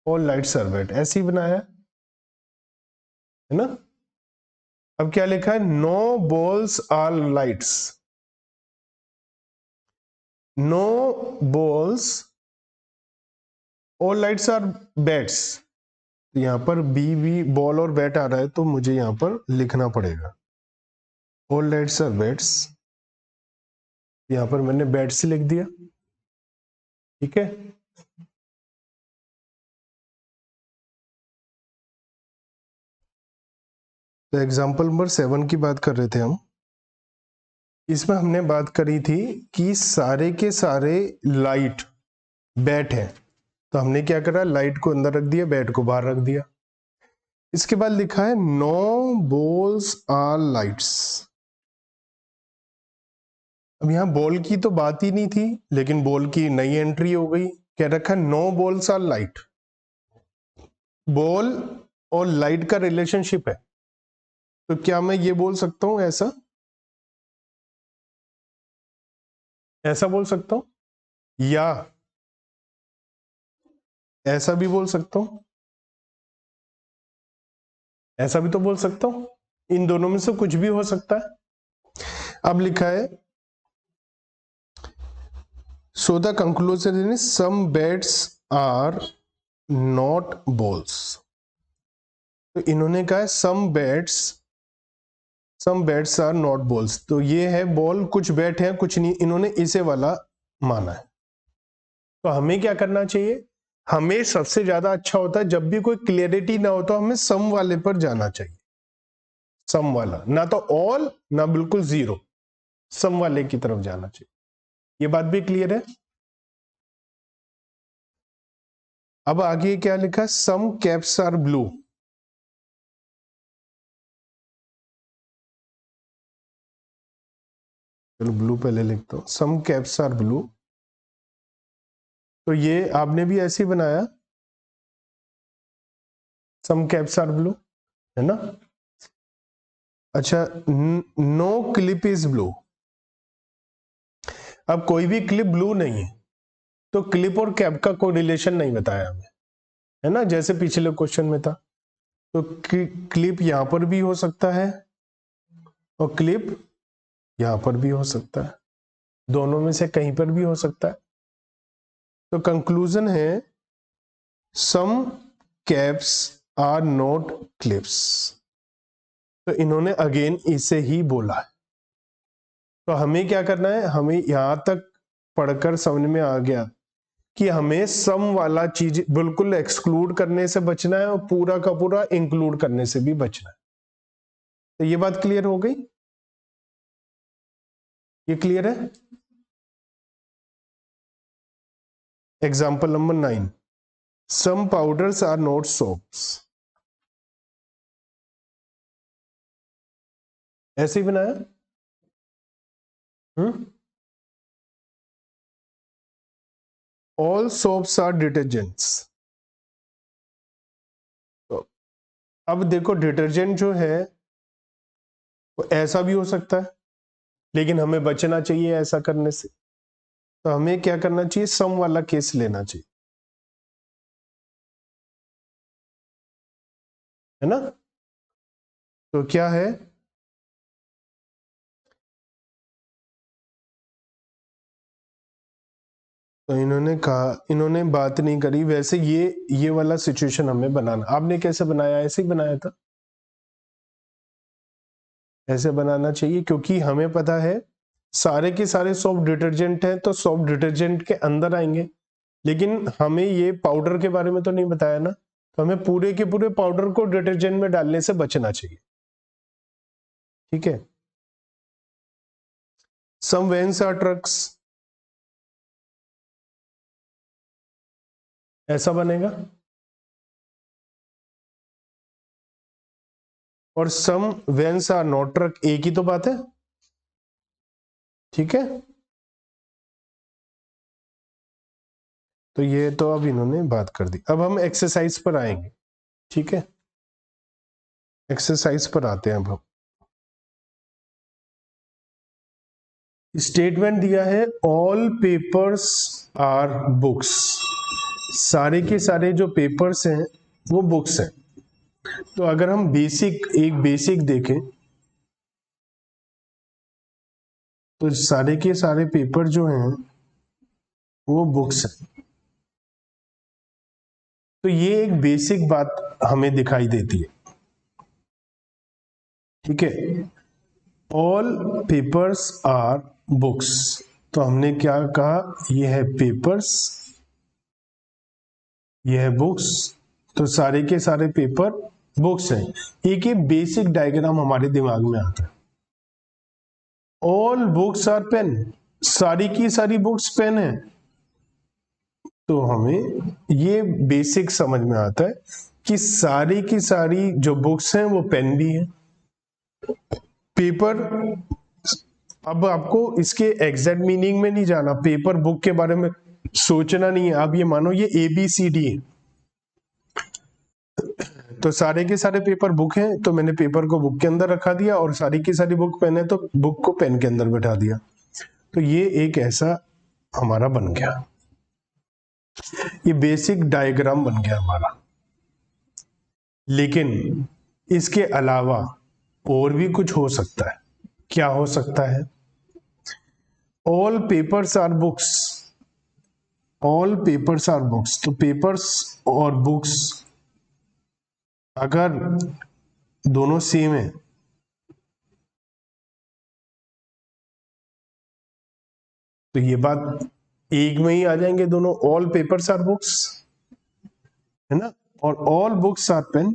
ऑल लाइट्स आर बैड ऐसे ही बनाया है ना। अब क्या लिखा है, no balls are lights, no balls all lights are bats. यहां पर बी बॉल और बैट आ रहा है तो मुझे यहां पर लिखना पड़ेगा ऑल लाइट्स आर बैट्स। यहां पर मैंने बैट्स लिख दिया, ठीक है। तो एग्जाम्पल नंबर 7 की बात कर रहे थे हम। इसमें हमने बात करी थी कि सारे के सारे लाइट बैट है, तो हमने क्या करा, लाइट को अंदर रख दिया, बैट को बाहर रख दिया। इसके बाद लिखा है नो बॉल्स आर लाइट्स। अब यहां बॉल की तो बात ही नहीं थी, लेकिन बॉल की नई एंट्री हो गई। क्या रखा, no balls are light. Ball और लाइट का रिलेशनशिप है, तो क्या मैं ये बोल सकता हूं ऐसा, ऐसा बोल सकता हूं, या ऐसा भी बोल सकता हूं, ऐसा भी तो बोल सकता हूं। इन दोनों में से कुछ भी हो सकता है। अब लिखा है so the conclusion is some bats are not balls. तो इन्होंने कहा है some bats are not balls, तो ये है बॉल, कुछ बैट है कुछ नहीं, इन्होंने इसे वाला माना है। तो हमें क्या करना चाहिए, हमें सबसे ज्यादा अच्छा होता है जब भी कोई क्लियरिटी ना हो तो हमें सम वाले पर जाना चाहिए। सम वाला, ना तो ऑल ना बिल्कुल जीरो, सम वाले की तरफ जाना चाहिए। ये बात भी क्लियर है। अब आगे क्या लिखा, सम कैप्स आर ब्लू। चलो ब्लू पहले लिखता हूं, सम कैप्स आर ब्लू। तो ये आपने भी ऐसे ही बनाया, सम कैप्स आर ब्लू, है ना। अच्छा, नो क्लिप इज ब्लू। अब कोई भी क्लिप ब्लू नहीं है, तो क्लिप और कैप का कोई रिलेशन नहीं बताया हमें, है ना, जैसे पिछले क्वेश्चन में था। तो क्लिप यहां पर भी हो सकता है और क्लिप यहां पर भी हो सकता है, दोनों में से कहीं पर भी हो सकता है। तो कंक्लूजन है सम कैप्स आर नॉट क्लिप्स। तो इन्होंने अगेन इसे ही बोला है। तो हमें क्या करना है, हमें यहां तक पढ़कर समझ में आ गया कि हमें सम वाला चीज बिल्कुल एक्सक्लूड करने से बचना है और पूरा का पूरा इंक्लूड करने से भी बचना है। तो ये बात क्लियर हो गई, ये क्लियर है। Example number 9, some powders are not soaps. ऐसे ही बनाया। All soaps are detergents. तो अब देखो डिटर्जेंट जो है वो ऐसा भी हो सकता है, लेकिन हमें बचना चाहिए ऐसा करने से। तो हमें क्या करना चाहिए, सम वाला केस लेना चाहिए, है ना। तो क्या है, तो इन्होंने कहा, इन्होंने बात नहीं करी। वैसे ये वाला सिचुएशन हमें बनाना, आपने कैसे बनाया, ऐसे ही बनाया था, ऐसे बनाना चाहिए, क्योंकि हमें पता है सारे के सारे सॉफ्ट डिटर्जेंट हैं तो सॉफ्ट डिटर्जेंट के अंदर आएंगे, लेकिन हमें ये पाउडर के बारे में तो नहीं बताया ना, तो हमें पूरे के पूरे पाउडर को डिटर्जेंट में डालने से बचना चाहिए, ठीक है। सम वैन्स आर ट्रक्स, ऐसा बनेगा। और सम वैन्स आर नॉट ट्रक, एक ही तो बात है। ठीक है, तो ये तो अब इन्होंने बात कर दी। अब हम एक्सरसाइज पर आएंगे। ठीक है, एक्सरसाइज पर आते हैं अब हम। स्टेटमेंट दिया है ऑल पेपर्स आर बुक्स, सारे के सारे जो पेपर्स हैं वो बुक्स हैं। तो अगर हम एक बेसिक देखें तो सारे के सारे पेपर जो हैं वो बुक्स हैं। तो ये एक बेसिक बात हमें दिखाई देती है। ठीक है, ऑल पेपर्स आर बुक्स, तो हमने क्या कहा, ये है पेपर्स, ये है बुक्स, तो सारे के सारे पेपर बुक्स हैं। एक ये बेसिक डायग्राम हमारे दिमाग में आता है। ऑल बुक्स आर पेन, सारी की सारी बुक्स पेन है, तो हमें ये बेसिक समझ में आता है कि सारी की सारी जो बुक्स हैं वो पेन भी है। पेपर, अब आपको इसके एग्जैक्ट मीनिंग में नहीं जाना, पेपर बुक के बारे में सोचना नहीं है। आप ये मानो ये ABCD है, तो सारे के सारे पेपर बुक हैं, तो मैंने पेपर को बुक के अंदर रखा दिया, और सारी की सारी बुक पेन है, तो बुक को पेन के अंदर बैठा दिया। तो ये एक ऐसा हमारा बन गया, ये बेसिक डायग्राम बन गया हमारा। लेकिन इसके अलावा और भी कुछ हो सकता है। क्या हो सकता है? All papers are books, all papers are books, तो पेपर्स और बुक्स अगर दोनों सेम है तो ये बात एक में ही आ जाएंगे दोनों, ऑल पेपर्स आर बुक्स, है ना, और ऑल बुक्स आर पेन,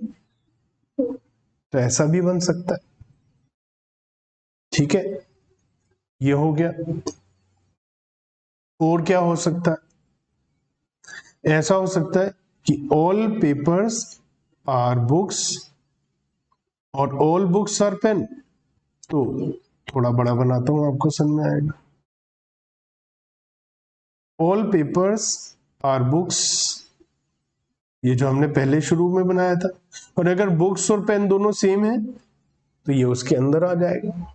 तो ऐसा भी बन सकता है। ठीक है, ये हो गया। और क्या हो सकता है? ऐसा हो सकता है कि ऑल पेपर्स आर बुक्स और ऑल बुक्स आर पेन, तो थोड़ा बड़ा बनाता हूं, आपको समझ में आएगा। ऑल पेपर्स आर बुक्स, ये जो हमने पहले शुरू में बनाया था, और अगर बुक्स और पेन दोनों सेम है तो ये उसके अंदर आ जाएगा।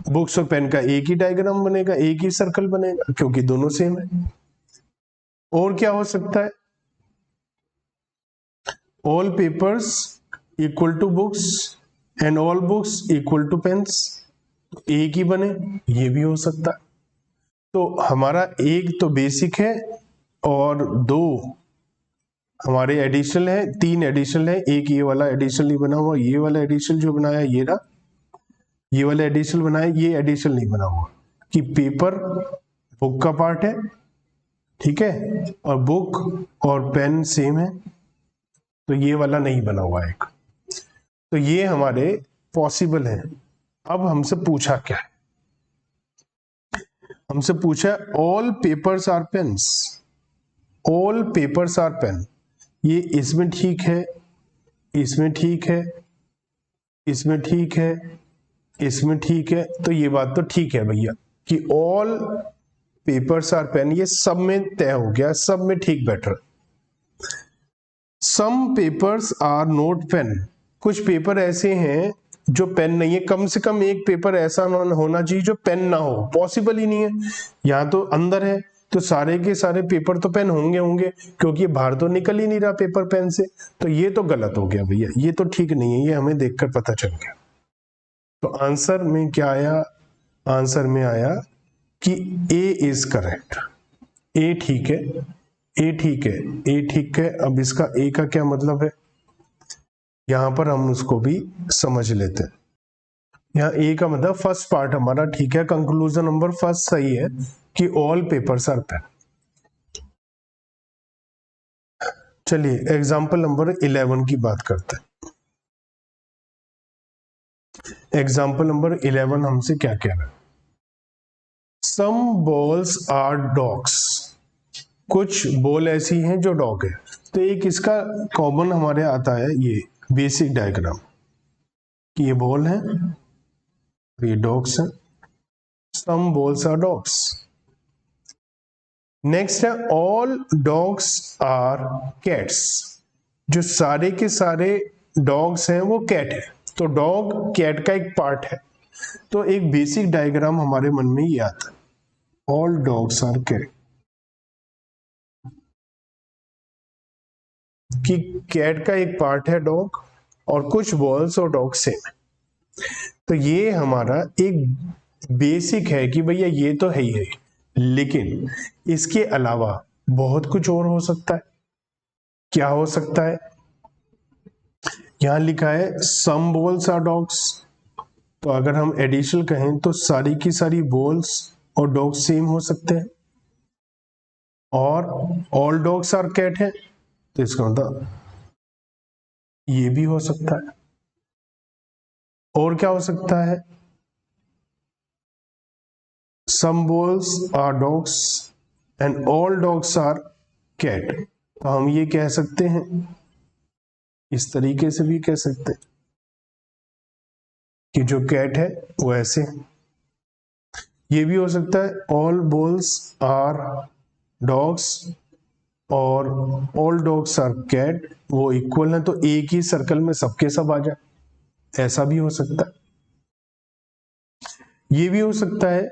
बुक्स और पेन का एक ही डायग्राम बनेगा, एक ही सर्कल बनेगा, क्योंकि दोनों सेम है। और क्या हो सकता है? All papers equal to books and all books equal to pens, एक ही बने, ये भी हो सकता है। तो हमारा एक तो बेसिक है और दो हमारे एडिशनल है, तीन एडिशनल है। एक ये वाला एडिशनल नहीं बना हुआ, ये वाला एडिशनल जो बनाया ये रहा, ये वाला एडिशनल बनाया, ये एडिशनल नहीं बना हुआ, कि पेपर बुक का पार्ट है, ठीक है, और बुक और पेन सेम है, तो ये वाला नहीं बना हुआ एक। तो ये हमारे पॉसिबल है। अब हमसे पूछा क्या है? हमसे पूछा all papers are pens, all papers are pen, ये इसमें ठीक है, इसमें ठीक है, इसमें ठीक है, इसमें ठीक है, तो ये बात तो ठीक है भैया कि ऑल पेपर्स आर पेन, ये सब में तय हो गया, सब में ठीक बैठ रहा। Some papers are not pen, कुछ पेपर ऐसे हैं जो पेन नहीं है। कम से कम एक पेपर ऐसा होना चाहिए जो पेन ना हो, पॉसिबल ही नहीं है। यहां तो अंदर है, तो सारे के सारे पेपर तो पेन होंगे होंगे, क्योंकि बाहर तो निकल ही नहीं रहा पेपर पेन से, तो ये तो गलत हो गया भैया, ये तो ठीक नहीं है, ये हमें देखकर पता चल गया। तो आंसर में क्या आया? आंसर में आया कि ए इज करेक्ट, ए ठीक है, ए ठीक है, ए ठीक है। अब इसका ए का क्या मतलब है, यहां पर हम उसको भी समझ लेते हैं। यहाँ ए का मतलब फर्स्ट पार्ट हमारा ठीक है, कंक्लूजन नंबर फर्स्ट सही है कि ऑल पेपर्स आर पेन। चलिए एग्जाम्पल नंबर 11 की बात करते हैं। एग्जाम्पल नंबर 11 हमसे क्या कह रहा है? सम बॉल्स आर डॉग्स, कुछ बॉल ऐसी हैं जो डॉग है। तो एक इसका कॉमन हमारे आता है ये बेसिक डायग्राम कि ये बॉल है, ये डॉग्स हैं, some balls are dogs. Next है ऑल डॉग्स आर कैट्स। जो सारे के सारे डॉग्स हैं वो कैट है, तो डॉग कैट का एक पार्ट है। तो एक बेसिक डायग्राम हमारे मन में ये आता है, ऑल डॉग्स आर कैट, कि कैट का एक पार्ट है डॉग और कुछ बॉल्स और डॉग सेम है। तो ये हमारा एक बेसिक है कि भैया ये तो है ही है, लेकिन इसके अलावा बहुत कुछ और हो सकता है। क्या हो सकता है? यहां लिखा है सम बॉल्स आर डॉग्स, तो अगर हम एडिशनल कहें तो सारी की सारी बॉल्स और डॉग्स सेम हो सकते हैं। और ऑल डॉग्स आर कैट है, तो इसका मतलब ये भी हो सकता है। और क्या हो सकता है? Some balls are dogs and all dogs are cat, तो हम ये कह सकते हैं, इस तरीके से भी कह सकते हैं कि जो कैट है वो ऐसे है। ये भी हो सकता है ऑल बॉल्स आर डॉग्स और ऑल डॉग्स आर कैट, वो इक्वल है, तो एक ही सर्कल में सबके सब आ जाए, ऐसा भी हो सकता है। ये भी हो सकता है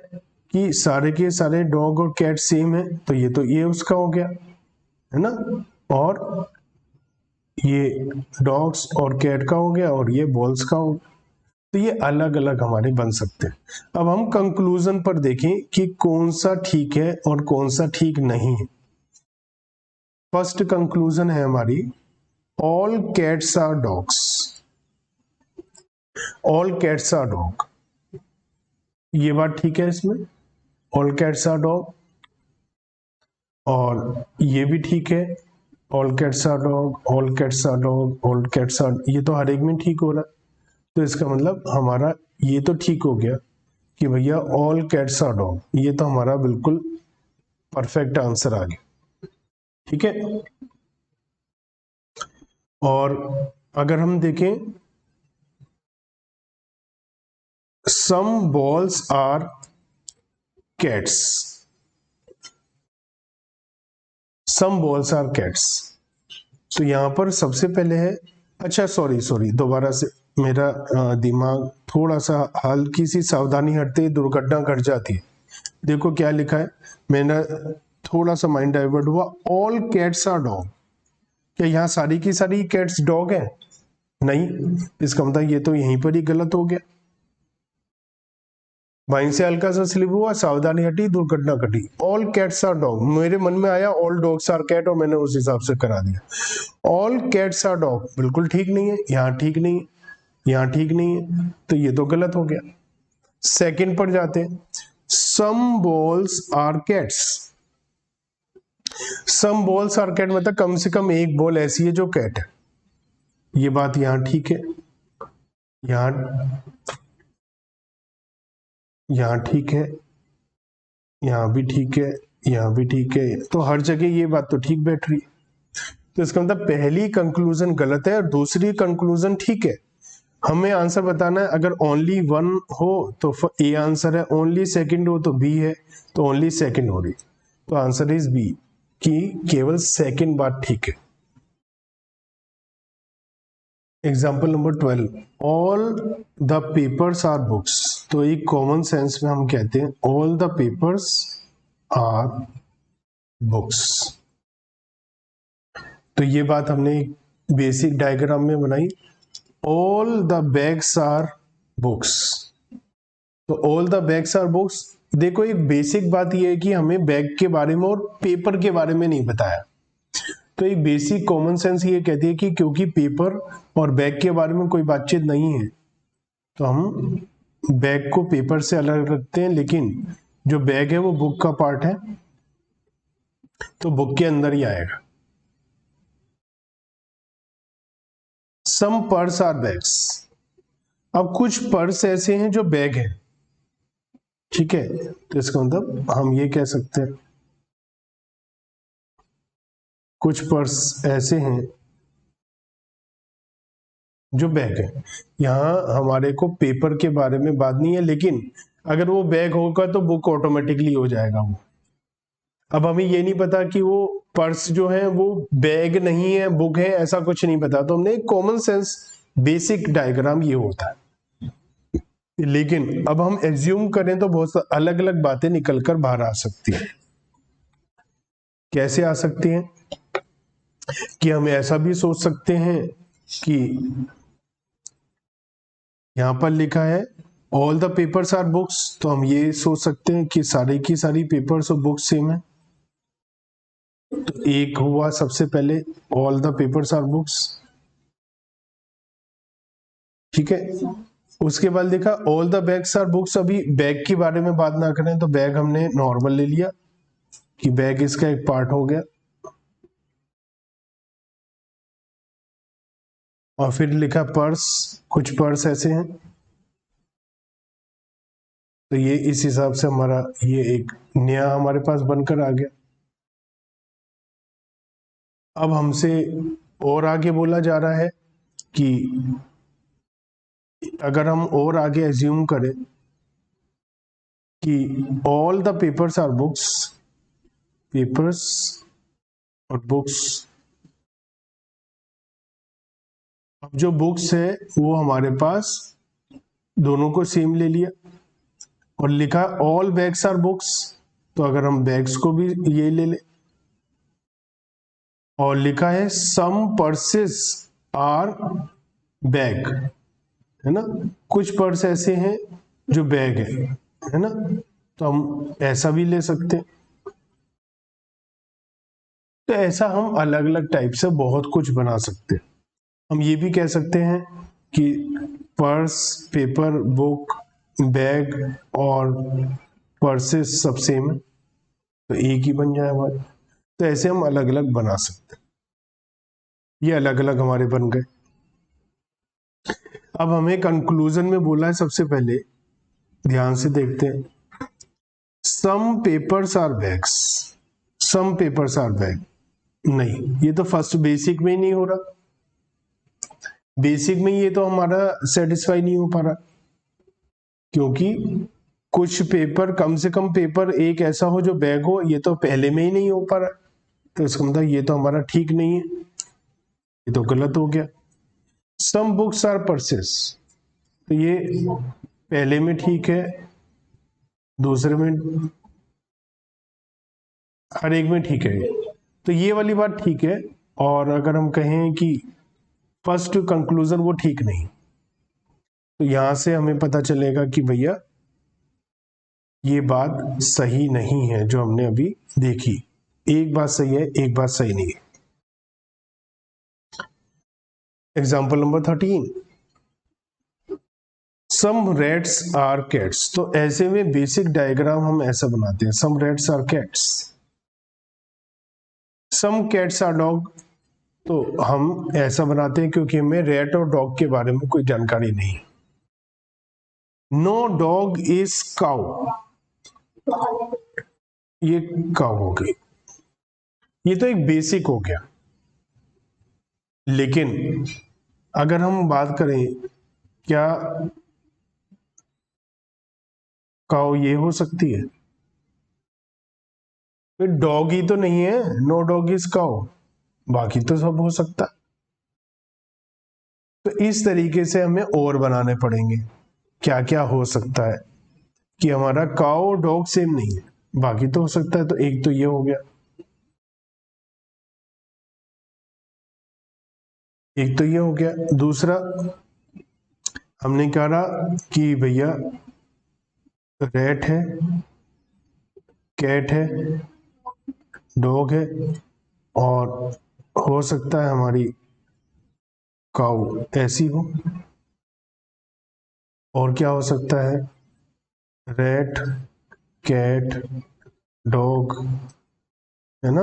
कि सारे के सारे डॉग और कैट सेम है, तो ये उसका हो गया, है ना, और ये डॉग्स और कैट का हो गया और ये बॉल्स का हो गया। तो ये अलग अलग हमारे बन सकते हैं। अब हम कंक्लूजन पर देखें कि कौन सा ठीक है और कौन सा ठीक नहीं है। फर्स्ट कंक्लूजन है हमारी, all cats are dogs, all cats are dog, ये बात ठीक है इसमें, ऑल कैट्स आर डॉग, और ये भी ठीक है, all cats are dog, all cats are dog, all cats are, ये तो हर एक में ठीक हो रहा है। तो इसका मतलब हमारा ये तो ठीक हो गया कि भैया ऑल कैट्स आर डॉग, ये तो हमारा बिल्कुल परफेक्ट आंसर आ गया, ठीक है। और अगर हम देखें, some balls are cats, some balls are cats, तो यहां पर सबसे पहले है, अच्छा सॉरी दोबारा से मेरा दिमाग थोड़ा सा, हल्की सी सावधानी हटते ही दुर्घटना घट जाती है। देखो क्या लिखा है, मेरा थोड़ा सा माइंड डाइवर्ट हुआ, ऑल कैट्स आर डॉग, क्या यहाँ सारी की सारी कैट्स डॉग है? नहीं, इसका मतलब ये तो यहीं पर ही गलत हो गया, वहीं से हल्का सा स्लिप हुआ, सावधानी हटी, दुर्घटना घटी। ऑल कैट्स आर डॉग, मेरे मन में आया ऑल डॉग्स आर कैट और मैंने उस हिसाब से करा दिया। ऑल कैट्स आर डॉग बिल्कुल ठीक नहीं है, यहाँ ठीक नहीं है, यहाँ ठीक नहीं है, तो ये तो गलत हो गया। सेकंड पर जाते हैं, some balls are cats, some balls are cat मतलब कम से कम एक बॉल ऐसी है जो कैट है, ये बात यहाँ ठीक है, यहाँ यहाँ ठीक है, यहाँ भी ठीक है, यहाँ भी ठीक है, तो हर जगह ये बात तो ठीक बैठ रही है। तो इसका मतलब पहली कंक्लूजन गलत है और दूसरी कंक्लूजन ठीक है। हमें आंसर बताना है, अगर ओनली वन हो तो ए आंसर है, ओनली सेकंड हो तो बी है, तो ओनली सेकंड हो रही, तो आंसर इज बी, कि केवल सेकंड बात ठीक है। Example number 12, all the papers are books, तो एक कॉमन सेंस में हम कहते हैं all the papers are books, तो ये बात हमने बेसिक डायग्राम में बनाई। All the bags are books, तो all the bags are books, देखो एक बेसिक बात यह है कि हमें बैग के बारे में और पेपर के बारे में नहीं बताया, तो एक बेसिक कॉमन सेंस ये कहती है कि क्योंकि पेपर और बैग के बारे में कोई बातचीत नहीं है, तो हम बैग को पेपर से अलग रखते हैं, लेकिन जो बैग है वो बुक का पार्ट है, तो बुक के अंदर ही आएगा। सम पर्स आर बैग्स, अब कुछ पर्स ऐसे हैं जो बैग है, ठीक है, तो इसका मतलब हम ये कह सकते हैं कुछ पर्स ऐसे हैं जो बैग है। यहां हमारे को पेपर के बारे में बात नहीं है, लेकिन अगर वो बैग होगा तो बुक ऑटोमेटिकली हो जाएगा वो। अब हमें ये नहीं पता कि वो पर्स जो है वो बैग नहीं है, बुक है, ऐसा कुछ नहीं पता, तो हमने एक कॉमन सेंस बेसिक डायग्राम ये होता है। लेकिन अब हम एज्यूम करें तो बहुत अलग अलग बातें निकलकर बाहर आ सकती हैं। कैसे आ सकती हैं? कि हम ऐसा भी सोच सकते हैं कि यहां पर लिखा है all the papers are books, तो हम ये सोच सकते हैं कि सारी की सारी पेपर्स और बुक्स सेम है। तो एक हुआ सबसे पहले all the papers are books, ठीक है। उसके बाद लिखा all the bags are books. अभी बैग के बारे में बात ना करें तो बैग हमने नॉर्मल ले लिया कि बैग इसका एक पार्ट हो गया। और फिर लिखा पर्स, कुछ पर्स ऐसे हैं, तो ये इस हिसाब से हमारा ये एक नया हमारे पास बनकर आ गया। अब हमसे और आगे बोला जा रहा है कि अगर हम और आगे एज्यूम करें कि all the papers are books, papers और बुक्स, अब जो बुक्स है वो हमारे पास दोनों को सेम ले लिया और लिखा ऑल बैग्स आर बुक्स, तो अगर हम बैग्स को भी ये ले ले, और लिखा है सम पर्सेस आर बैग, है ना, कुछ पर्स ऐसे हैं जो बैग है ना, तो हम ऐसा भी ले सकते हैं। तो ऐसा हम अलग अलग टाइप से बहुत कुछ बना सकते हैं। हम ये भी कह सकते हैं कि पर्स, पेपर, बुक, बैग और पर्सेस सब सेम है, तो एक ही बन जाए हमारे। तो ऐसे हम अलग अलग बना सकते हैं। ये अलग अलग हमारे बन गए। अब हमें कंक्लूजन में बोला है, सबसे पहले ध्यान से देखते हैं, some papers are bags, some papers are bag. नहीं, ये तो फर्स्ट बेसिक में ही नहीं हो रहा, बेसिक में ये तो हमारा सेटिस्फाई नहीं हो पा रहा, क्योंकि कुछ पेपर, कम से कम पेपर एक ऐसा हो जो बैग हो, ये तो पहले में ही नहीं हो पा रहा। तो इसका मतलब ये तो हमारा ठीक नहीं है, ये तो गलत हो गया। सम बुक्स आर पर्सेस, तो ये पहले में ठीक है, दूसरे में, हर एक में ठीक है, तो ये वाली बात ठीक है। और अगर हम कहें कि फर्स्ट कंक्लूजन वो ठीक नहीं, तो यहां से हमें पता चलेगा कि भैया ये बात सही नहीं है जो हमने अभी देखी। एक बात सही है, एक बात सही नहीं है। Example number 13, some rats are cats. तो ऐसे में बेसिक डायग्राम हम ऐसा बनाते हैं, some rats are cats, some cats are dog. तो हम ऐसा बनाते हैं क्योंकि हमें रैट और डॉग के बारे में कोई जानकारी नहीं है। नो डॉग इज काउ, ये काउ हो गई, ये तो एक बेसिक हो गया। लेकिन अगर हम बात करें, क्या काउ ये हो सकती है? डॉग ही तो नहीं है, नो डॉग इज काउ, बाकी तो सब हो सकता है। तो इस तरीके से हमें और बनाने पड़ेंगे, क्या क्या हो सकता है कि हमारा काउ और डॉग सेम नहीं है, बाकी तो हो सकता है। तो एक तो ये हो गया, एक तो ये हो गया। दूसरा हमने कहा कि भैया रैट है, कैट है, डॉग है, और हो सकता है हमारी काऊ ऐसी हो। और क्या हो सकता है? रैट, कैट, डॉग, है ना,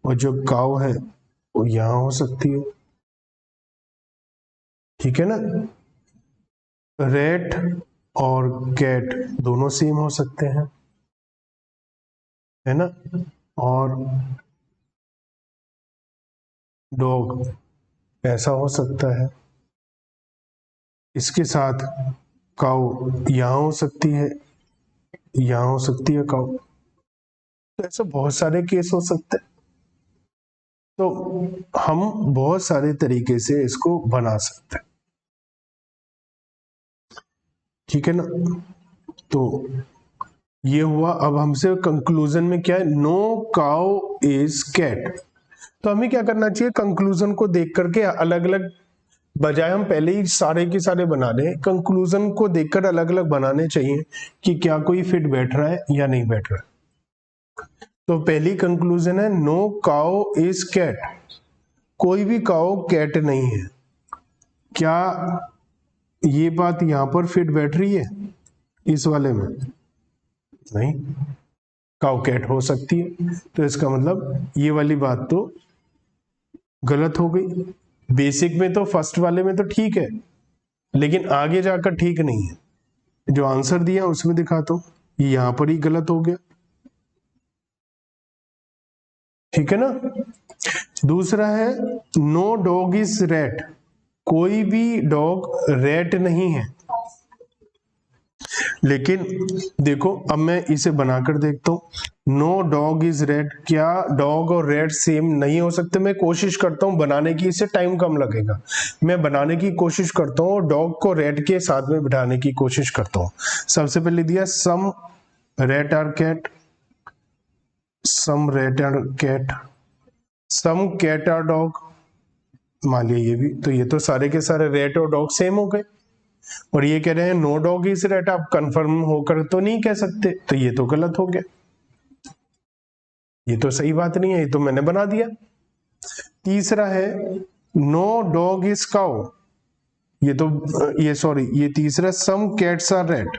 और जो काऊ है वो यहां हो सकती है, ठीक है ना। रैट और कैट दोनों सेम हो सकते हैं, है ना, और डॉग ऐसा हो सकता है। इसके साथ काऊ यहां हो सकती है, यहां हो सकती है काउ। तो ऐसे बहुत सारे केस हो सकते हैं। तो हम बहुत सारे तरीके से इसको बना सकते हैं, ठीक है ना। तो ये हुआ। अब हमसे कंक्लूजन में क्या है, नो काउ इज कैट। तो हमें क्या करना चाहिए, कंक्लूजन को देख करके अलग अलग, बजाय हम पहले ही सारे के सारे बना दें, कंक्लूजन को देखकर अलग अलग बनाने चाहिए कि क्या कोई फिट बैठ रहा है या नहीं बैठ रहा है। तो पहली कंक्लूजन है नो काउ इज कैट, कोई भी काउ कैट नहीं है। क्या ये बात यहां पर फिट बैठ रही है इस वाले में? नहीं, काउ कैट हो सकती है। तो इसका मतलब ये वाली बात तो गलत हो गई। बेसिक में तो फर्स्ट वाले में तो ठीक है, लेकिन आगे जाकर ठीक नहीं है। जो आंसर दिया उसमें दिखाता हूं, ये यहां पर ही गलत हो गया, ठीक है ना। दूसरा है नो डॉग इज रैट, कोई भी डॉग रैट नहीं है। लेकिन देखो अब मैं इसे बनाकर देखता हूं, नो डॉग इज रैट, क्या डॉग और रैट सेम नहीं हो सकते? मैं कोशिश करता हूं बनाने की, इससे टाइम कम लगेगा। मैं बनाने की कोशिश करता हूं, डॉग को रैट के साथ में बिठाने की कोशिश करता हूं। सबसे पहले दिया some rat are cat, some rat are cat, some cat are dog, मान लिया ये भी। तो ये तो सारे के सारे रैट और डॉग सेम हो गए। और ये कह रहे हैं नो डॉग इज रैट, आप कंफर्म होकर तो नहीं कह सकते, तो ये तो गलत हो गया, ये तो सही बात नहीं है, ये तो मैंने बना दिया। तीसरा है नो डॉग इज काउ, ये तो ये सॉरी ये तीसरा some cats are red,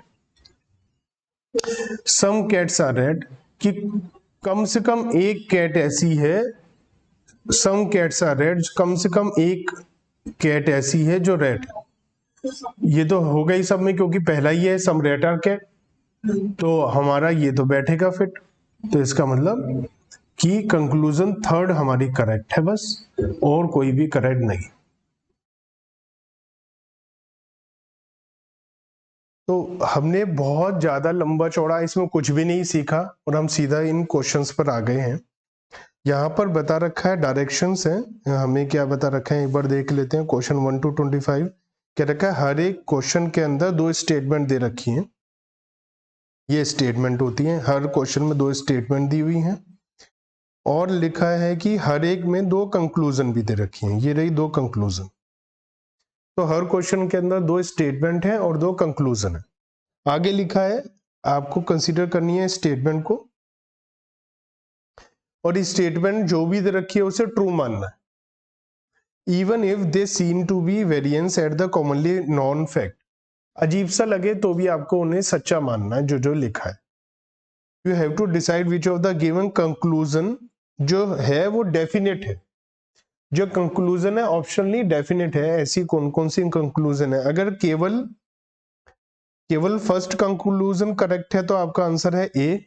some cats are red कि कम से कम एक कैट ऐसी है, सम कैट्स आर रेड, कम से कम एक कैट ऐसी है जो रेड। ये तो हो गई सब में, क्योंकि पहला ही है सम रेड आर कैट, तो हमारा ये तो बैठेगा फिट। तो इसका मतलब कि कंक्लूजन थर्ड हमारी करेक्ट है बस, और कोई भी करेक्ट नहीं। तो हमने बहुत ज्यादा लंबा चौड़ा इसमें कुछ भी नहीं सीखा और हम सीधा इन क्वेश्चंस पर आ गए हैं। यहाँ पर बता रखा है डायरेक्शंस हैं, हमें क्या बता रखा है एक बार देख लेते हैं। क्वेश्चन 1 to 25 क्या रखा है, हर एक क्वेश्चन के अंदर दो स्टेटमेंट दे रखी हैं। ये स्टेटमेंट होती हैं, हर क्वेश्चन में दो स्टेटमेंट दी हुई हैं, और लिखा है कि हर एक में दो कंक्लूजन भी दे रखी हैं। ये रही दो कंक्लूजन। तो हर क्वेश्चन के अंदर दो स्टेटमेंट है और दो कंक्लूजन है। आगे लिखा है आपको कंसीडर करनी है स्टेटमेंट को, और स्टेटमेंट जो भी दे रखी है उसे ट्रू मानना है, even if they seem to be variance at the commonly known fact. अजीब सा लगे तो भी आपको उन्हें सच्चा मानना है जो जो लिखा है। You have to decide which of the given conclusion जो है वो डेफिनेट है। जो कंक्लूजन है ऑप्शनली डेफिनेट है, ऐसी कौन कौन सी कंक्लूजन है? अगर केवल फर्स्ट कंक्लूजन करेक्ट है तो आपका आंसर है ए।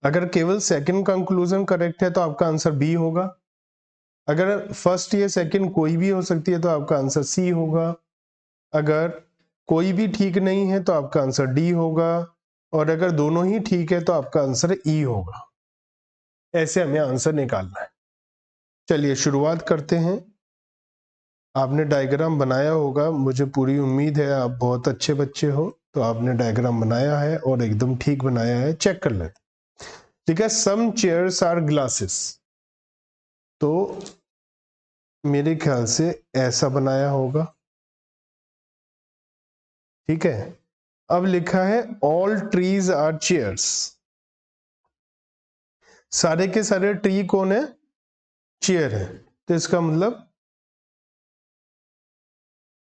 अगर केवल सेकंड कंक्लूजन करेक्ट है तो आपका आंसर बी होगा। अगर फर्स्ट या सेकंड कोई भी हो सकती है तो आपका आंसर सी होगा। अगर कोई भी ठीक नहीं है तो आपका आंसर डी होगा, और अगर दोनों ही ठीक है तो आपका आंसर ई होगा। ऐसे हमें आंसर निकालना है। चलिए शुरुआत करते हैं। आपने डायग्राम बनाया होगा, मुझे पूरी उम्मीद है आप बहुत अच्छे बच्चे हो, तो आपने डायग्राम बनाया है और एकदम ठीक बनाया है। चेक कर लेते। ठीक है, सम चेयर्स आर ग्लासेस, तो मेरे ख्याल से ऐसा बनाया होगा। ठीक है, अब लिखा है ऑल ट्रीज आर चेयर्स, सारे के सारे ट्री कौन है? चेयर है। तो इसका मतलब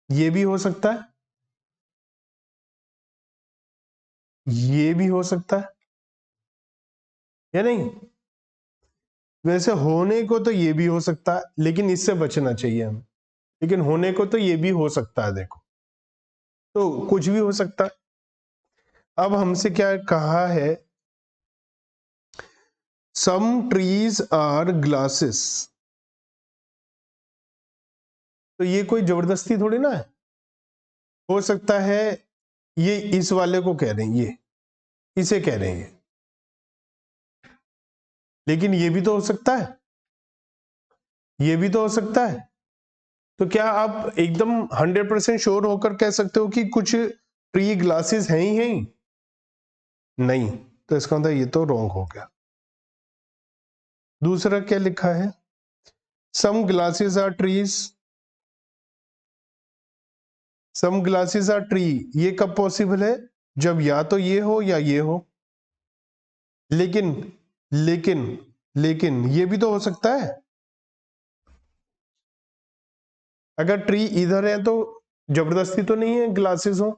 ये भी हो सकता है, ये भी हो सकता है या नहीं? वैसे होने को तो ये भी हो सकता है, लेकिन इससे बचना चाहिए हमें। लेकिन होने को तो ये भी हो सकता है, देखो तो कुछ भी हो सकता है। अब हमसे क्या कहा है, सम ट्रीज आर ग्लासेस, तो ये कोई जबरदस्ती थोड़ी ना है। हो सकता है ये इस वाले को कह रहे हैं, इसे कह रहे हैं। लेकिन ये भी तो हो सकता है, ये भी तो हो सकता है। तो क्या आप एकदम 100% श्योर होकर कह सकते हो कि कुछ ट्री ग्लासेस हैं ही हैं? नहीं, तो इसका मतलब ये तो रॉन्ग हो गया। दूसरा क्या लिखा है, some glasses are trees, some glasses are tree, ये कब पॉसिबल है? जब या तो ये हो या ये हो। लेकिन लेकिन लेकिन ये भी तो हो सकता है, अगर ट्री इधर है तो जबरदस्ती तो नहीं है ग्लासेस हो,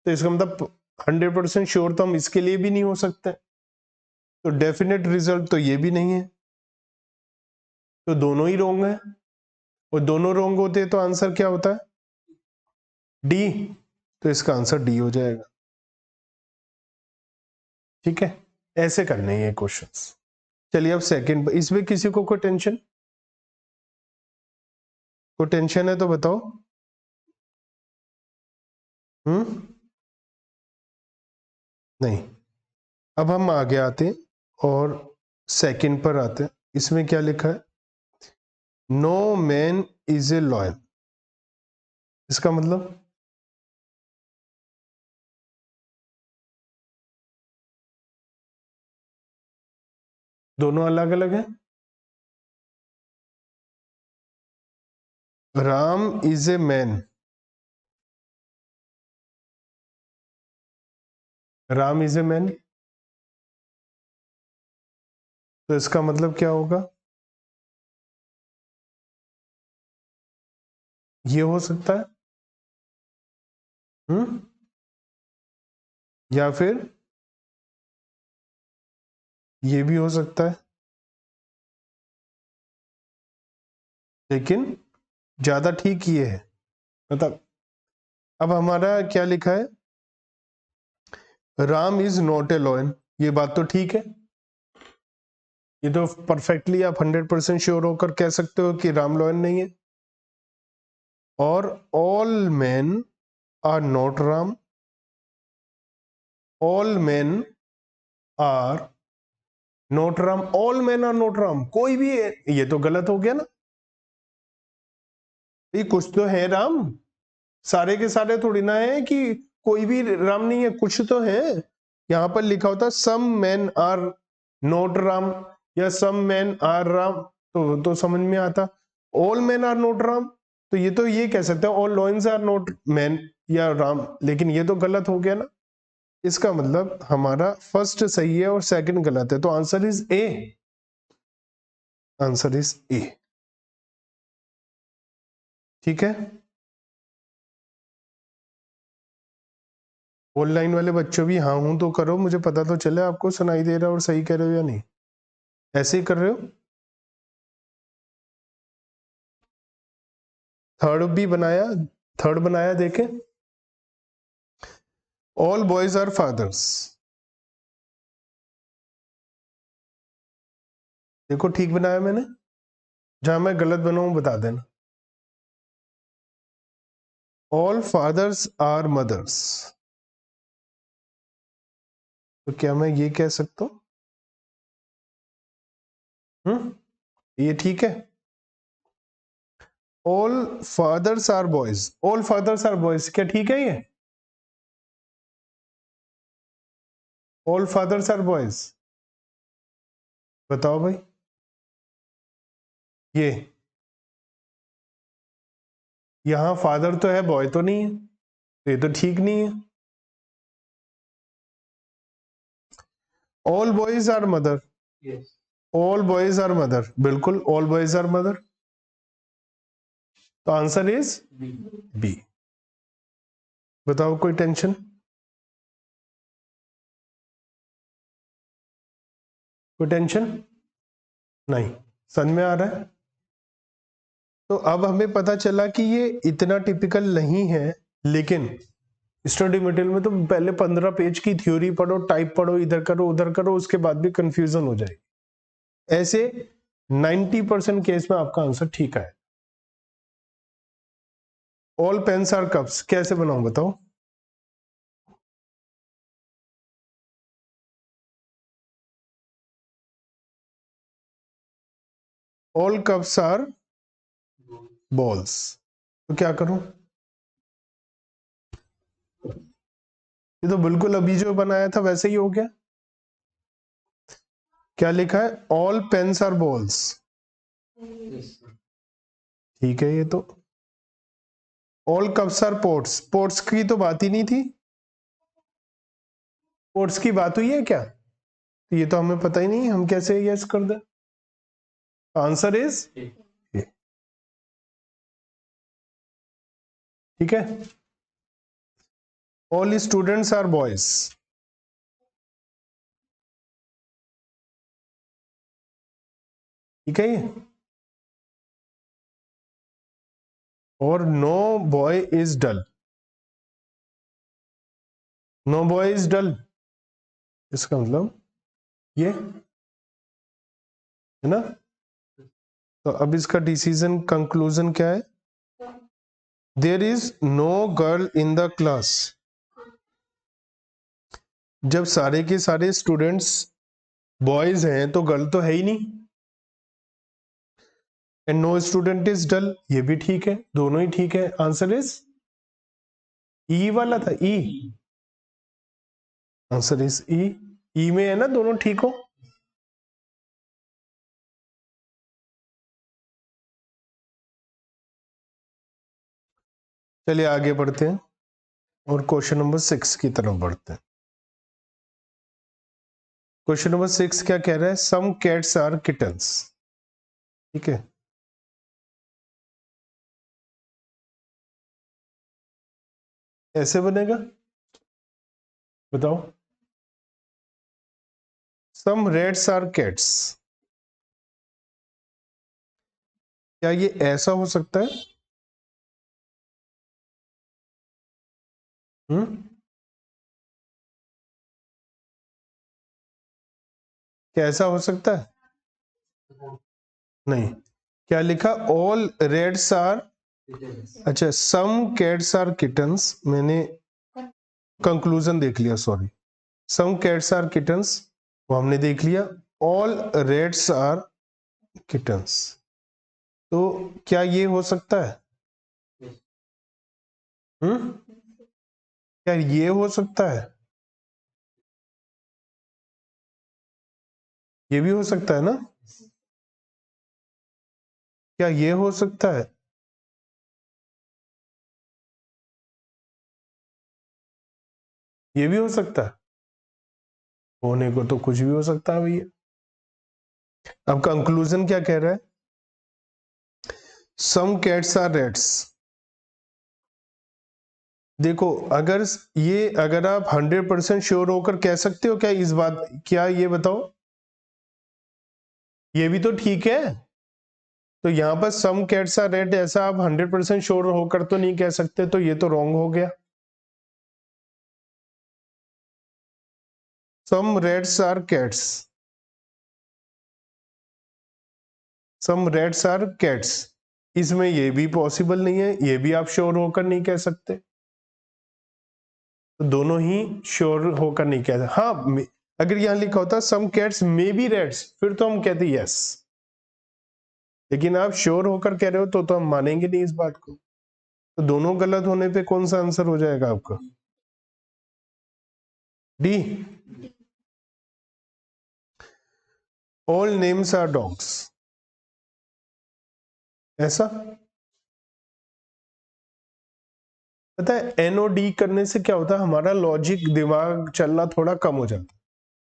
तो इसका मतलब 100% श्योर तो हम इसके लिए भी नहीं हो सकते, तो डेफिनेट रिजल्ट तो ये भी नहीं है, तो दोनों ही रोंग है। और दोनों रोंग होते तो आंसर क्या होता है? डी। तो इसका आंसर डी हो जाएगा। ठीक है, ऐसे करने हैं ये क्वेश्चंस। चलिए अब सेकंड, इसमें किसी को कोई टेंशन, कोई टेंशन है तो बताओ। नहीं। अब हम आगे आते हैं और सेकंड पर आते हैं। इसमें क्या लिखा है, no man is a loyal, इसका मतलब दोनों अलग अलग है। Ram is a man, Ram is a man, तो इसका मतलब क्या होगा? ये हो सकता है, या फिर ये भी हो सकता है, लेकिन ज्यादा ठीक ये है। मतलब अब हमारा क्या लिखा है, Ram is not a lion, ये बात तो ठीक है, ये तो परफेक्टली आप 100% श्योर होकर कह सकते हो कि राम लॉयन नहीं है। और all man are not Ram, all man are not Ram, all man are not Ram, कोई भी है, ये तो गलत हो गया ना। ये कुछ तो है राम, सारे के सारे थोड़ी ना है कि कोई भी राम नहीं है, कुछ तो है। यहां पर लिखा होता some man are not Ram या सम मैन आर राम, तो समझ में आता। All man are not Ram, तो ये तो ये कह सकते हैं all lions are not man या राम, लेकिन ये तो गलत हो गया ना। इसका मतलब हमारा फर्स्ट सही है और सेकंड गलत है, तो answer is A, answer is ए। ठीक है, ऑनलाइन वाले बच्चों भी हाँ हूं तो करो, मुझे पता तो चले आपको सुनाई दे रहा है और सही कह रहे हो या नहीं। ऐसे ही कर रहे हो। थर्ड भी बनाया, थर्ड बनाया देखे, ऑल बॉयज आर फादर्स, देखो ठीक बनाया मैंने, जहां मैं गलत बनाऊं बता देना। ऑल फादर्स आर मदर्स, तो क्या मैं ये कह सकता हूं? ये ठीक है। All fathers are boys, all fathers are boys, क्या ठीक है ये? ऑल फादर्स आर बॉयज, बताओ भाई। ये यहां फादर तो है, बॉय तो नहीं है, तो ये तो ठीक नहीं है। All boys are mother, all boys are mother, बिल्कुल ऑल बॉयज आर मदर, तो आंसर इज बी। बताओ कोई टेंशन, कोई टेंशन नहीं, समझ में आ रहा है। तो अब हमें पता चला कि ये इतना टिपिकल नहीं है, लेकिन स्टडी मटेरियल में तो पहले 15 पेज की थ्योरी पढ़ो, टाइप पढ़ो, इधर करो उधर करो, उसके बाद भी कंफ्यूजन हो जाएगी। ऐसे 90% केस में आपका आंसर ठीक है। ऑल पेन्स आर कप्स कैसे बनाऊं बताओ? All cups are balls. तो क्या करूं? ये तो बिल्कुल अभी जो बनाया था वैसे ही हो गया। क्या लिखा है? All pens are balls. ठीक है, ये तो all cups are ports. Ports की तो बात ही नहीं थी। पोर्ट्स की बात हुई है क्या? तो ये तो हमें पता ही नहीं, हम कैसे यस कर दें? आंसर इज ठीक है। All students are boys. ठीक है ये। और no boy is dull. No boy is dull, इसका मतलब ये है ना। तो अब इसका डिसीजन कंक्लूजन क्या है? There is no girl in the class. जब सारे के सारे स्टूडेंट्स बॉयज हैं तो गर्ल तो है ही नहीं। And no student is dull, ये भी ठीक है, दोनों ही ठीक है। आंसर इज ई वाला था, ई। आंसर इज ई। ई में है ना, दोनों ठीक हो। चलिए आगे बढ़ते हैं और क्वेश्चन नंबर 6 की तरफ बढ़ते हैं। क्वेश्चन नंबर 6 क्या कह रहा है? Some cats are kittens. ठीक है, ऐसे बनेगा, बताओ। Some rats are cats. क्या ये ऐसा हो सकता है? हम्म, क्या ऐसा हो सकता है? नहीं। क्या लिखा? ऑल रेड्स आर, अच्छा सम कैट्स आर किटन्स, मैंने कंक्लूजन देख लिया, sorry. Some cats are kittens वो हमने देख लिया। ऑल रेड्स आर किटन्स, तो क्या ये हो सकता है? क्या ये हो सकता है? ये भी हो सकता है ना? क्या ये हो सकता है? ये भी हो सकता है। होने को तो कुछ भी हो सकता है भैया। अब कंक्लूजन क्या कह रहा है? Some cats are rats. देखो, अगर आप 100% श्योर होकर कह सकते हो क्या इस बात, क्या ये बताओ? ये भी तो ठीक है। तो यहां पर सम कैट्स आर रेट, ऐसा आप 100% श्योर होकर तो नहीं कह सकते, तो ये तो रॉन्ग हो गया। Some rats are cats, some rats are cats, इसमें ये भी पॉसिबल नहीं है, ये भी आप श्योर होकर नहीं कह सकते। तो दोनों ही श्योर होकर नहीं कह सकते। हाँ, अगर यहां लिखा होता some cats may be rats, फिर तो हम कहते यस। लेकिन आप श्योर होकर कह रहे हो तो हम मानेंगे नहीं इस बात को। तो दोनों गलत होने पे कौन सा आंसर हो जाएगा आपका? D. All names are dogs, ऐसा। पता है एनओडी करने से क्या होता है? हमारा लॉजिक दिमाग चलना थोड़ा कम हो जाता है,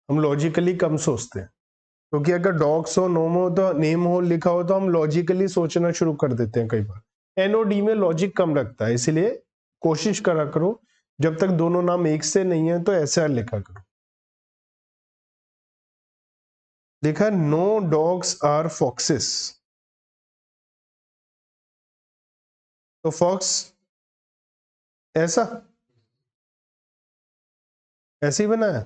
हम लॉजिकली कम सोचते हैं। क्योंकि अगर डॉग्स हो, नोम हो, तो नेम हो लिखा हो, तो हम लॉजिकली सोचना शुरू कर देते हैं कई बार। एनओडी में लॉजिक कम लगता है, इसलिए कोशिश करा करो जब तक दोनों नाम एक से नहीं है तो ऐसे लिखा करो। देखा, नो डॉग्स आर फॉक्सेस, तो फॉक्स ऐसा, ऐसे ही बना है।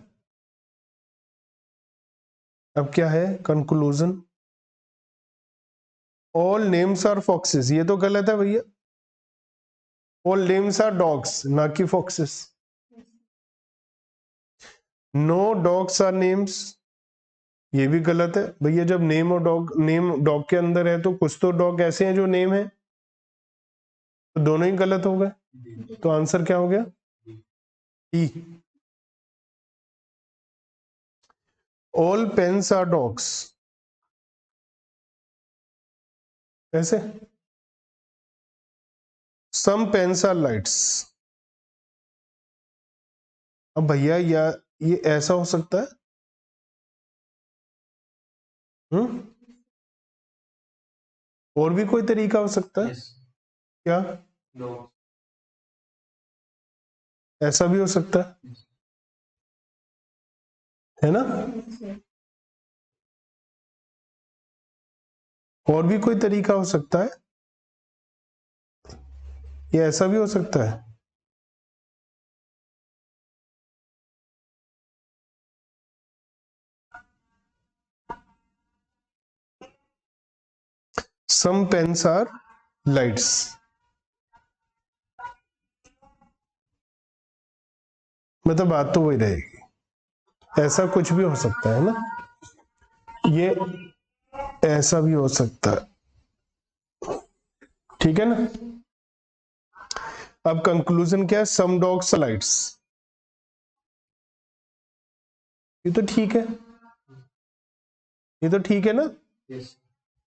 अब क्या है conclusion? All names are foxes, ये तो गलत है भैया। ऑल नेम्स आर डॉग्स, ना कि foxes. No dogs are names, ये भी गलत है भैया। जब नेम और डॉग, नेम डॉग के अंदर है तो कुछ तो डॉग ऐसे हैं जो नेम है, तो दोनों ही गलत हो गए। तो आंसर क्या हो गया? ई। ऑल पेन्स आर डॉग्स, ऐसे। सम पेन्स आर लाइट्स। अब भैया ये ऐसा हो सकता है? और भी कोई तरीका हो सकता है? क्या? ऐसा भी हो सकता है ना? और भी कोई तरीका हो सकता है? ये ऐसा भी हो सकता है? Some pens are lights. मतलब बात तो वही रहेगी, ऐसा कुछ भी हो सकता है ना, ये ऐसा भी हो सकता है, ठीक है ना। अब कंक्लूजन क्या है? सम डॉग्स आर लाइट्स, ये तो ठीक है, ये तो ठीक है ना।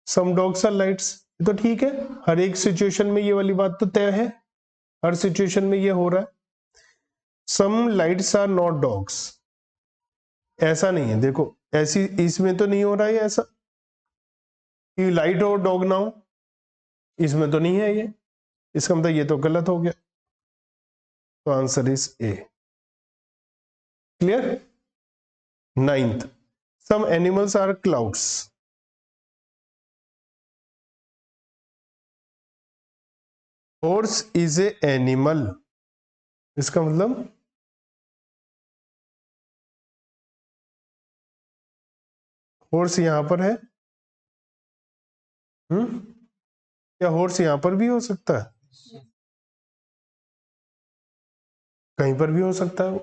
सम डॉग्स आर लाइट्स, ये तो ठीक है। हर एक सिचुएशन में ये वाली बात तो तय है, हर सिचुएशन में ये हो रहा है। Some lights are not dogs, ऐसा नहीं है, देखो ऐसी इसमें तो नहीं हो रहा है ऐसा कि लाइट और डॉग ना हो, इसमें तो नहीं है ये, इसका मतलब ये तो गलत हो गया। तो answer is A. Clear? Ninth, some animals are clouds. Horse is a animal, इसका मतलब हॉर्स यहां पर है। क्या हॉर्स यहां पर भी हो सकता है? कहीं पर भी हो सकता है।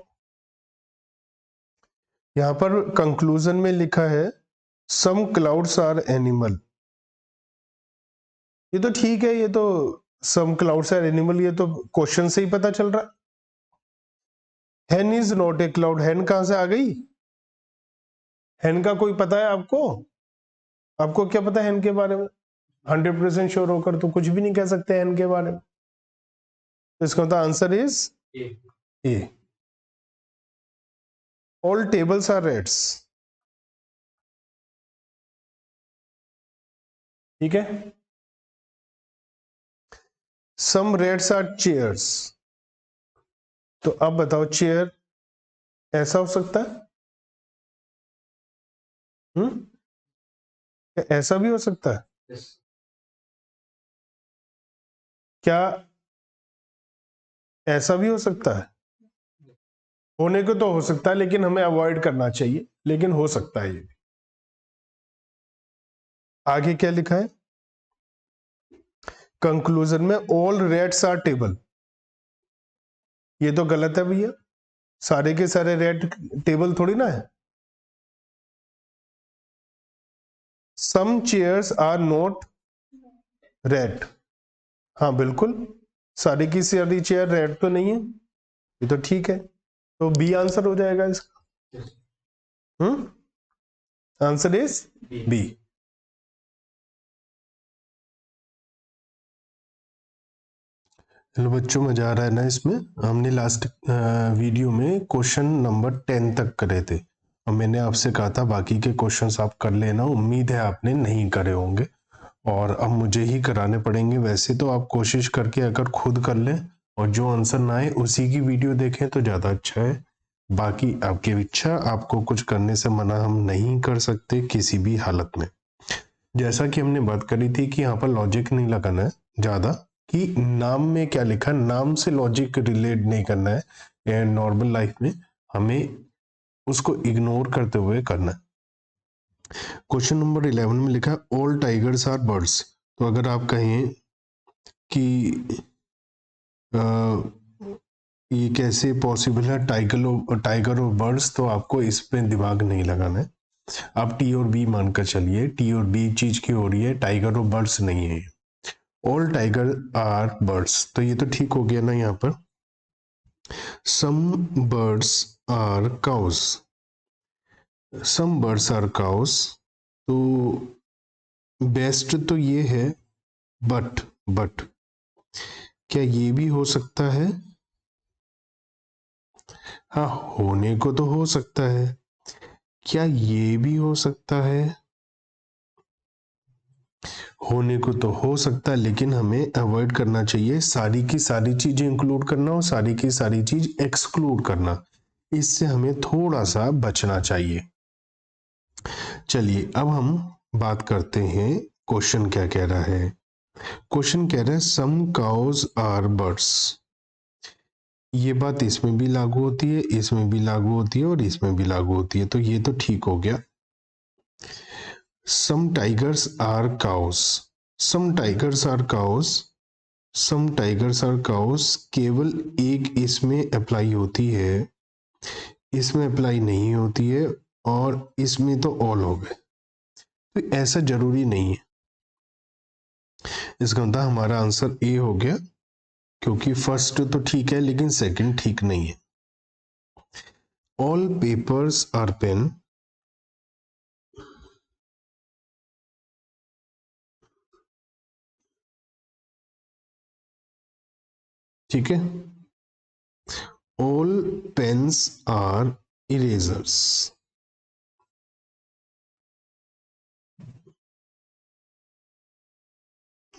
यहां पर कंक्लूजन में लिखा है सम क्लाउड्स आर एनिमल, ये तो ठीक है, ये तो सम क्लाउड्स आर एनिमल, ये तो क्वेश्चन से ही पता चल रहा है। हैन इज नॉट ए क्लाउड, हैन कहां से आ गई? हैन का कोई पता है आपको? आपको क्या पता है हैन के बारे में? 100% श्योर होकर तो कुछ भी नहीं कह सकते हैन के बारे में। तो इसका मतलब answer is A. All tables are reds, ठीक है। सम रेड्स आर चेयर्स, तो अब बताओ चेयर ऐसा हो सकता है? ऐसा भी हो सकता है? क्या ऐसा भी हो सकता है? होने को तो हो सकता है, लेकिन हमें अवॉइड करना चाहिए, लेकिन हो सकता है ये। आगे क्या लिखा है कंक्लूजन में? ऑल रेड्स आर टेबल, ये तो गलत है भैया, सारे के सारे रेड टेबल थोड़ी ना है। सम चेयर्स आर नॉट रेड, हाँ बिल्कुल, सारी की सारी चेयर रेड तो नहीं है, ये तो ठीक है। तो बी आंसर हो जाएगा इसका। Answer is B. चलो बच्चों, मजा आ रहा है ना इसमें? हमने लास्ट वीडियो में क्वेश्चन नंबर 10 तक करे थे, और मैंने आपसे कहा था बाकी के क्वेश्चंस आप कर लेना, उम्मीद है आपने नहीं करे होंगे और अब मुझे ही कराने पड़ेंगे। वैसे तो आप कोशिश करके अगर खुद कर लें और जो आंसर ना आए उसी की वीडियो देखें तो ज़्यादा अच्छा है। बाकी आपकी इच्छा, आपको कुछ करने से मना हम नहीं कर सकते किसी भी हालत में। जैसा कि हमने बात करी थी कि यहाँ पर लॉजिक नहीं लगाना है ज़्यादा, कि नाम में क्या लिखा, नाम से लॉजिक रिलेट नहीं करना है। नॉर्मल लाइफ में हमें उसको इग्नोर करते हुए करना है। क्वेश्चन नंबर 11 में लिखा है ऑल टाइगर्स आर बर्ड्स, तो अगर आप कहें कि ये कैसे पॉसिबल है टाइगर और बर्ड्स, तो आपको इस पे दिमाग नहीं लगाना है। आप टी और बी मानकर चलिए, टी और बी चीज की हो रही है, टाइगर और बर्ड्स नहीं है। ऑल टाइगर आर बर्ड्स, तो ये तो ठीक हो गया ना यहाँ पर। Some birds are cows, some birds are cows, तो बेस्ट तो ये है, बट क्या ये भी हो सकता है? हाँ, होने को तो हो सकता है। क्या ये भी हो सकता है? होने को तो हो सकता है, लेकिन हमें अवॉइड करना चाहिए सारी की सारी चीजें इंक्लूड करना और सारी की सारी चीज एक्सक्लूड करना, इससे हमें थोड़ा सा बचना चाहिए। चलिए अब हम बात करते हैं क्वेश्चन क्या कह रहा है। क्वेश्चन कह रहा है सम काउज आर बर्ड्स। ये बात इसमें भी लागू होती है, इसमें भी लागू होती है और इसमें भी लागू होती है, तो ये तो ठीक हो गया। Some tigers are cows, some tigers are cows, some tigers are cows केवल एक इसमें अप्लाई होती है, इसमें अप्लाई नहीं होती है, और इसमें तो ऑल हो गए। तो ऐसा जरूरी नहीं है। इसका मतलब हमारा आंसर ए हो गया, क्योंकि फर्स्ट तो ठीक है लेकिन सेकंड ठीक नहीं है। ऑल पेपर्स आर पेन, ठीक है। ऑल पेन्स आर इरेजर्स,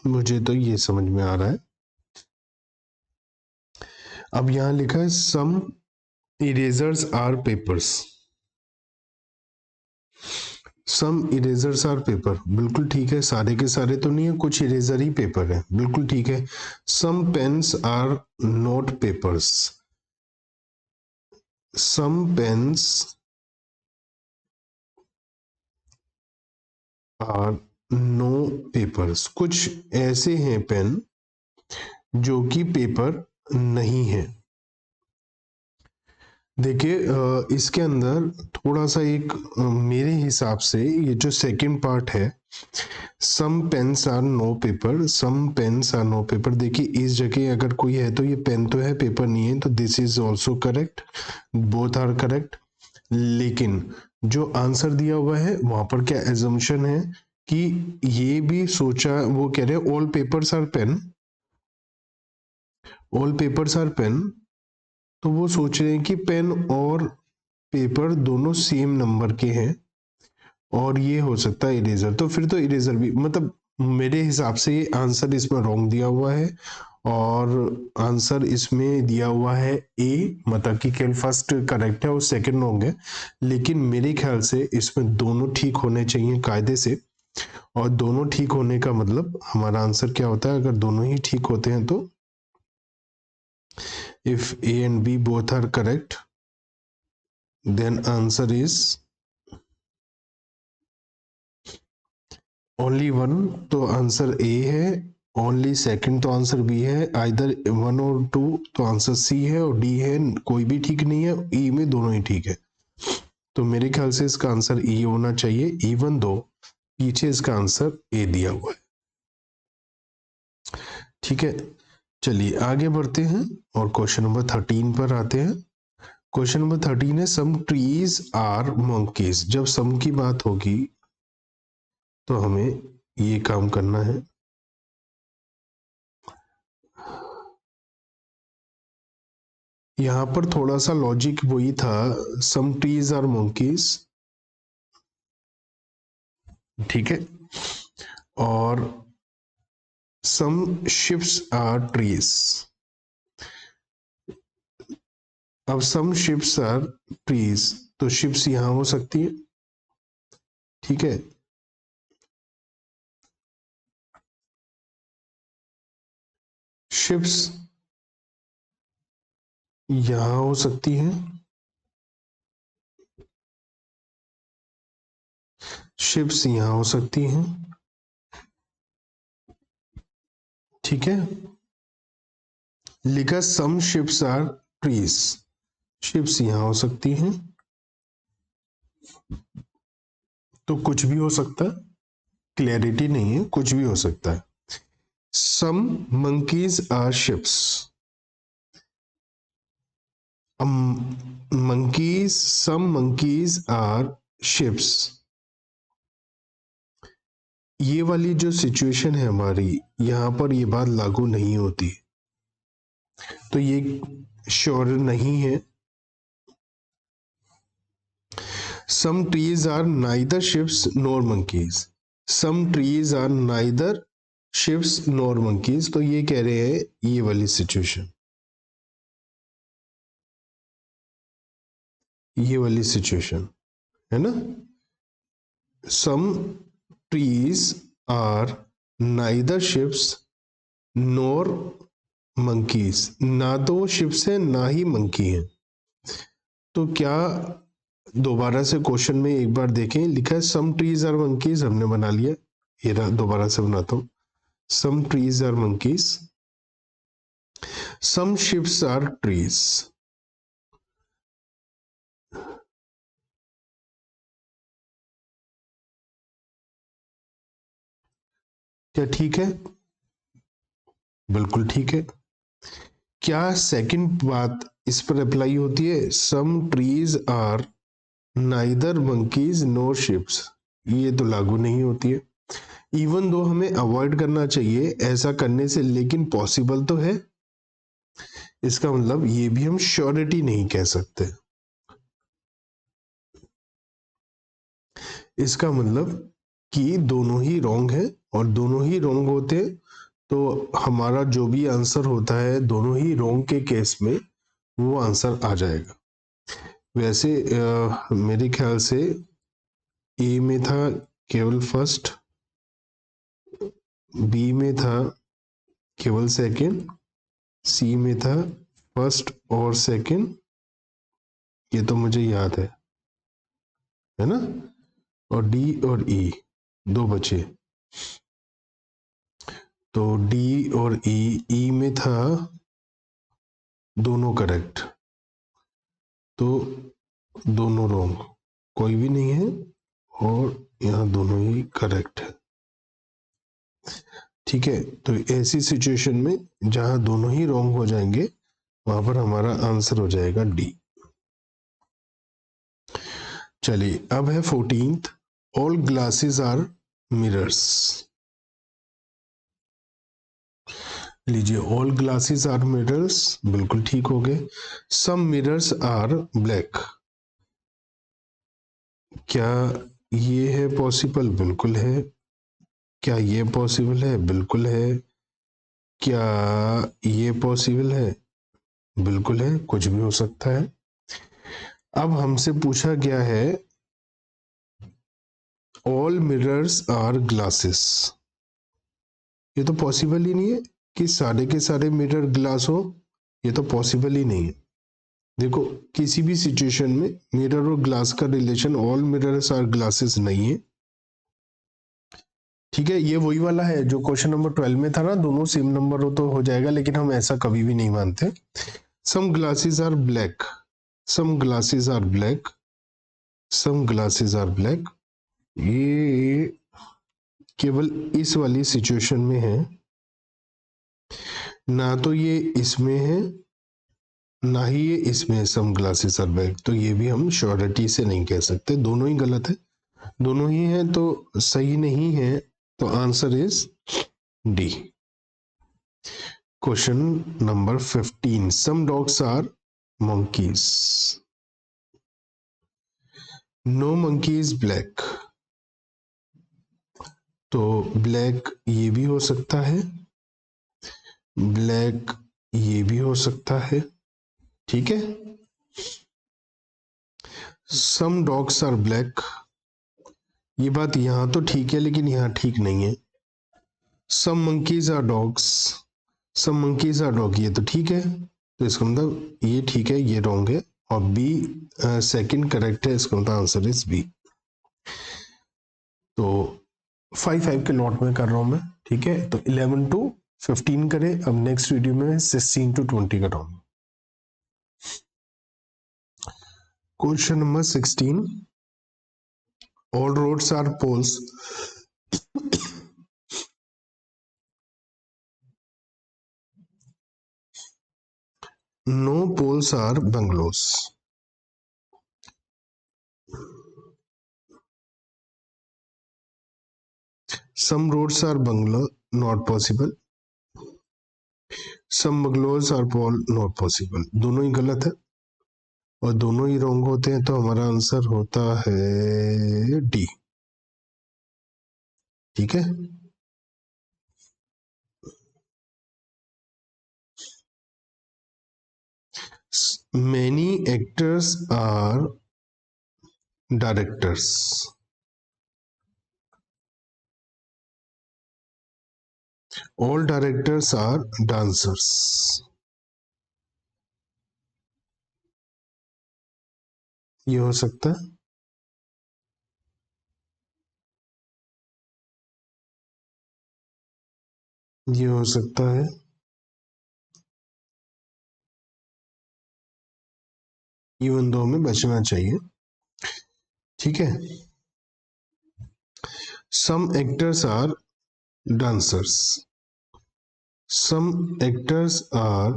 मुझे तो ये समझ में आ रहा है। अब यहां लिखा है some erasers are papers, some erasers are paper, बिल्कुल ठीक है। सारे के सारे तो नहीं है, कुछ इरेजर ही पेपर है, बिल्कुल ठीक है। Some pens are not papers, some pens are no papers, कुछ ऐसे हैं पेन जो कि पेपर नहीं है। देखिए इसके अंदर थोड़ा सा एक मेरे हिसाब से ये जो सेकंड पार्ट है, some pens are no paper, some pens are no paper, देखिए इस जगह अगर कोई है तो ये पेन तो है, पेपर नहीं है, तो this is also correct, both are correct. लेकिन जो आंसर दिया हुआ है वहां पर क्या एजम्पशन है कि ये भी सोचा, वो कह रहे हैं all papers are pen, all papers are pen, तो वो सोच रहे हैं कि पेन और पेपर दोनों सेम नंबर के हैं और ये हो सकता है इरेजर, तो फिर तो इरेजर भी, मतलब मेरे हिसाब से ये आंसर इसमें रॉन्ग दिया हुआ है और आंसर इसमें दिया हुआ है ए, मतलब कि केवल फर्स्ट करेक्ट है और सेकंड रॉन्ग है। लेकिन मेरे ख्याल से इसमें दोनों ठीक होने चाहिए कायदे से, और दोनों ठीक होने का मतलब हमारा आंसर क्या होता है, अगर दोनों ही ठीक होते हैं तो if A and B both are correct, then answer is only one, तो आंसर A है, ओनली सेकंड तो आंसर B है, आइदर 1 और 2 तो आंसर C है, और D है कोई भी ठीक नहीं है, E में दोनों ही ठीक है। तो मेरे ख्याल से इसका आंसर E होना चाहिए, इवन दो पीछे इसका आंसर A दिया हुआ है। ठीक है, चलिए आगे बढ़ते हैं और क्वेश्चन नंबर 13 पर आते हैं। क्वेश्चन नंबर 13 है सम ट्रीज आर मंकीज। जब सम की बात होगी तो हमें ये काम करना है। यहां पर थोड़ा सा लॉजिक वही था, सम ट्रीज आर मंकीज, ठीक है, और सम शिप्स आर ट्रीज। अब सम शिप्स आर ट्रीज, तो शिप्स यहां हो सकती है, ठीक है, शिप्स यहां हो सकती है, शिप्स यहां हो सकती हैं, ठीक है। लिखा सम शिप्स आर ट्रीज, शिप्स यहां हो सकती हैं, तो कुछ भी हो सकता है, क्लैरिटी नहीं है, कुछ भी हो सकता है। Some monkeys are ships, monkeys, some monkeys are ships। ये वाली जो सिचुएशन है हमारी, यहां पर ये बात लागू नहीं होती, तो ये श्योर नहीं है। Some trees are neither ships nor monkeys, some trees are neither ships nor monkeys, तो ये कह रहे हैं ये वाली सिचुएशन, ये वाली सिचुएशन है ना। Some trees are neither ships nor monkeys, ना तो वो शिप्स है ना ही मंकी है। तो क्या, दोबारा से क्वेश्चन में एक बार देखें, लिखा है सम ट्रीज आर मंकीज, हमने बना लिया, ये दोबारा से बनाता हूं। Some trees are monkeys, some ships are trees. क्या ठीक है? बिल्कुल ठीक है। क्या सेकंड बात इस पर अप्लाई होती है, some trees are neither monkeys nor ships, ये तो लागू नहीं होती है। इवन दो हमें अवॉइड करना चाहिए ऐसा करने से, लेकिन पॉसिबल तो है, इसका मतलब ये भी हम श्योरिटी नहीं कह सकते। इसका मतलब कि दोनों ही रॉन्ग है, और दोनों ही रॉन्ग होते हैं तो हमारा जो भी आंसर होता है दोनों ही रॉन्ग के केस में वो आंसर आ जाएगा। वैसे मेरे ख्याल से ए में था केवल फर्स्ट, बी में था केवल सेकंड, सी में था फर्स्ट और सेकंड, ये तो मुझे याद है ना। और डी और ई दो बचे, तो डी और ई में था दोनों करेक्ट, तो दोनों रॉन्ग, कोई भी नहीं है, और यहाँ दोनों ही करेक्ट है। ठीक है, तो ऐसी सिचुएशन में जहां दोनों ही रॉन्ग हो जाएंगे वहां पर हमारा आंसर हो जाएगा डी। चलिए अब है 14th, all glasses are mirrors. लीजिए, ऑल ग्लासेस आर मिरर्स, बिल्कुल ठीक हो गए। सम मिरर्स आर ब्लैक, क्या ये है पॉसिबल? बिल्कुल है। क्या ये पॉसिबल है? बिल्कुल है। क्या ये पॉसिबल है? बिल्कुल है, कुछ भी हो सकता है। अब हमसे पूछा गया है ऑल मिरर्स आर ग्लासेस, ये तो पॉसिबल ही नहीं है कि सारे के सारे मिरर ग्लास हो, ये तो पॉसिबल ही नहीं है। देखो, किसी भी सिचुएशन में मिरर और ग्लास का relation all mirrors are glasses नहीं है। ठीक है, ये वही वाला है जो क्वेश्चन नंबर 12 में था ना, दोनों सेम नंबर हो तो हो जाएगा, लेकिन हम ऐसा कभी भी नहीं मानते। Some glasses are black, some glasses are black, some glasses are black, ये केवल इस वाली सिचुएशन में है, ना तो ये इसमें है ना ही ये इसमें सम ग्लासेस आर ब्लैक, तो ये भी हम श्योरिटी से नहीं कह सकते, दोनों ही गलत है। दोनों ही है तो सही नहीं है, तो answer is D. Question number 15, some dogs are monkeys, no monkey is black, तो ब्लैक ये भी हो सकता है, ब्लैक ये भी हो सकता है। ठीक है, सम डॉग्स आर ब्लैक, ये बात यहां तो ठीक है लेकिन यहां ठीक नहीं है। Some monkeys are dogs, some monkeys are dog, ये तो ठीक है, तो इसका मतलब ये ठीक है, ये रॉन्ग है, और बी सेकंड करेक्ट है, इसका मतलब आंसर इज बी। तो 5-5 के लॉट में कर रहा हूं मैं। ठीक है, तो 11 to 15 करें। अब नेक्स्ट वीडियो में 16 to 20 कराऊंगा। Question number 16, all roads are poles, no poles are bungalows, some roads are bungalow not possible, some bungalows are pole not possible। दोनों ही गलत है और दोनों ही रॉन्ग होते हैं, तो हमारा आंसर होता है डी। ठीक है, many actors are directors, all directors are dancers। ये हो सकता है, ये हो सकता है, इवन दो में बचना चाहिए। ठीक है, some actors are dancers, some actors are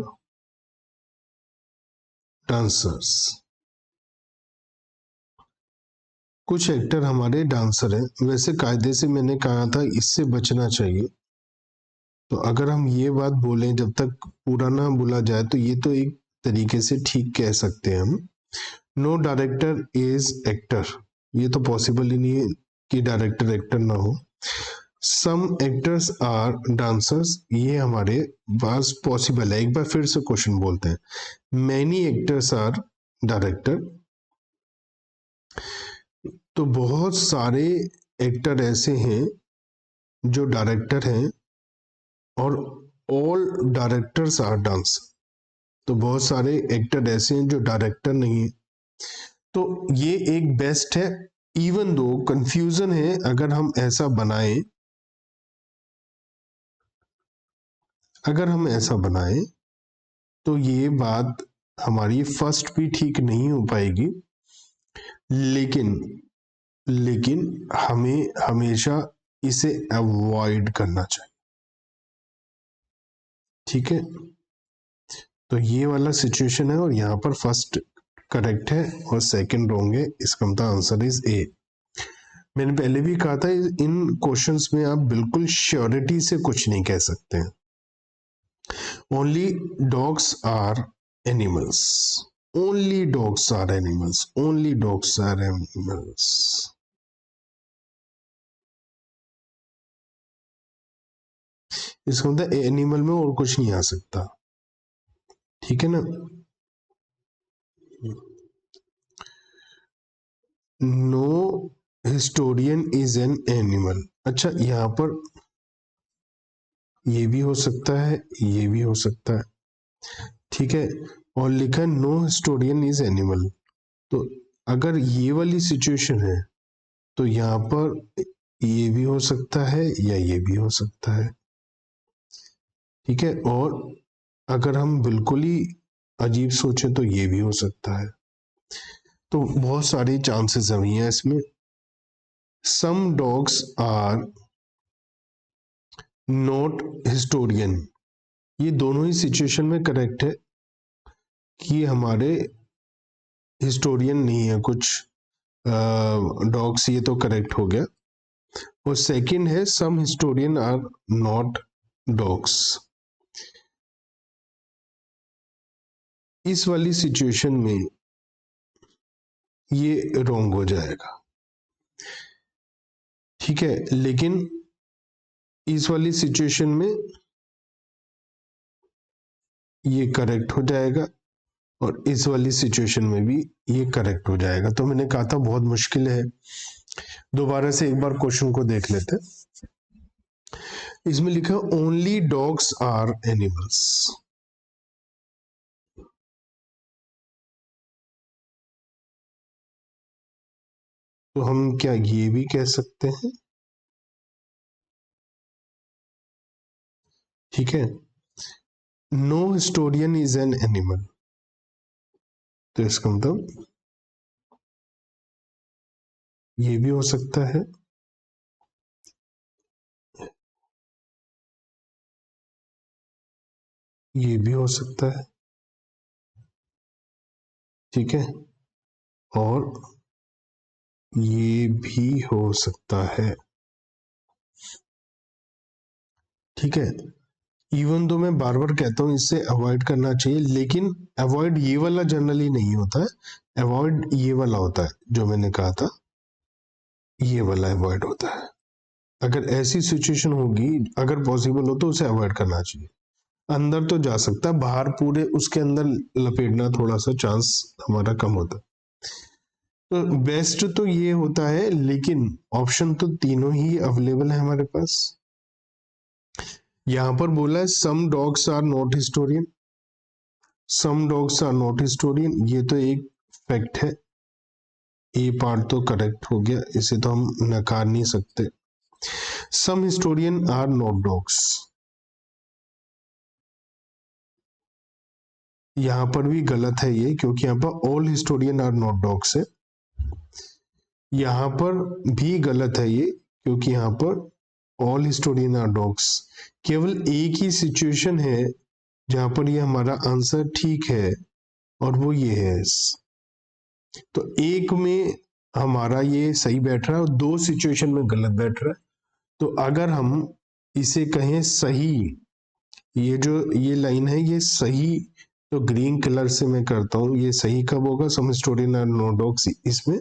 dancers, कुछ एक्टर हमारे डांसर हैं। वैसे कायदे से मैंने कहा था इससे बचना चाहिए, तो अगर हम ये बात बोलें जब तक पूरा ना बोला जाए तो ये तो एक तरीके से ठीक कह सकते हैं हम। नो डायरेक्टर इज एक्टर, ये तो पॉसिबल ही नहीं है कि डायरेक्टर एक्टर ना हो। सम एक्टर्स आर डांसर्स, ये हमारे पास पॉसिबल है। एक बार फिर से क्वेश्चन बोलते हैं, मैनी एक्टर्स आर डायरेक्टर, तो बहुत सारे एक्टर ऐसे हैं जो डायरेक्टर हैं, और ऑल डायरेक्टर्स आर डांसर, तो बहुत सारे एक्टर ऐसे हैं जो डायरेक्टर नहीं है। तो ये एक बेस्ट है, इवन दो कंफ्यूजन है। अगर हम ऐसा बनाएं, अगर हम ऐसा बनाएं तो ये बात हमारी फर्स्ट भी ठीक नहीं हो पाएगी, लेकिन हमें हमेशा इसे अवॉइड करना चाहिए। ठीक है, तो ये वाला सिचुएशन है और यहाँ पर फर्स्ट करेक्ट है और सेकंड रॉन्ग है, इसका मतलब आंसर इज ए। मैंने पहले भी कहा था इन क्वेश्चंस में आप बिल्कुल श्योरिटी से कुछ नहीं कह सकते हैं। Only dogs are animals, only dogs are animals, only dogs are animals. इसका मतलब एनिमल में और कुछ नहीं आ सकता। ठीक है ना, no historian is an animal. अच्छा, यहां पर ये भी हो सकता है, ये भी हो सकता है। ठीक है, और लिखा है नो हिस्टोरियन इज एनिमल, तो अगर ये वाली सिचुएशन है तो यहाँ पर ये भी हो सकता है या ये भी हो सकता है। ठीक है, और अगर हम बिल्कुल ही अजीब सोचें तो ये भी हो सकता है। तो बहुत सारी चांसेस हैं इसमें। Some dogs are not historian, ये दोनों ही सिचुएशन में करेक्ट है कि हमारे हिस्टोरियन नहीं है कुछ डॉग्स, ये तो करेक्ट हो गया। और सेकंड है सम हिस्टोरियन आर नॉट डॉग्स, इस वाली सिचुएशन में ये रॉन्ग हो जाएगा। ठीक है, लेकिन इस वाली सिचुएशन में ये करेक्ट हो जाएगा और इस वाली सिचुएशन में भी ये करेक्ट हो जाएगा। तो मैंने कहा था बहुत मुश्किल है। दोबारा से एक बार क्वेश्चन को देख लेते हैं। इसमें लिखा ओनली डॉग्स आर एनिमल्स, तो हम क्या ये भी कह सकते हैं? ठीक है, no historian is an animal, तो इसका मतलब ये भी हो सकता है, ये भी हो सकता है, ठीक है, और ये भी हो सकता है, ठीक है। इवन तो मैं बार बार कहता हूँ इससे अवॉइड करना चाहिए, लेकिन अवॉइड ये वाला जनरली नहीं होता है, अवॉइड ये वाला होता है जो मैंने कहा था, ये वाला अवॉइड होता है। अगर ऐसी सिचुएशन होगी, अगर पॉसिबल हो तो उसे अवॉइड करना चाहिए। अंदर तो जा सकता है, बाहर पूरे उसके अंदर लपेटना थोड़ा सा चांस हमारा कम होता है। तो बेस्ट तो ये होता है, लेकिन ऑप्शन तो तीनों ही अवेलेबल है हमारे पास। यहां पर बोला है some dogs are not historian, some dogs are not historian, ये तो एक फैक्ट है, ए पार्ट तो करेक्ट हो गया, इसे तो हम नकार नहीं सकते। Some historian are not dogs, यहां पर भी गलत है ये, क्योंकि यहां पर all historian are not dogs है। यहां पर भी गलत है ये, क्योंकि यहां पर ऑल हिस्टोरियन आर डॉग्स, केवल एक ही सिचुएशन है जहां पर ये हमारा आंसर ठीक है, और वो ये है। तो एक में हमारा ये सही बैठ रहा है और दो सिचुएशन में गलत बैठ रहा है। तो अगर हम इसे कहें सही, ये जो ये लाइन है ये सही, तो ग्रीन कलर से मैं करता हूं, ये सही कब होगा, सम हिस्टोरियन आर नो डॉग्स इसमें।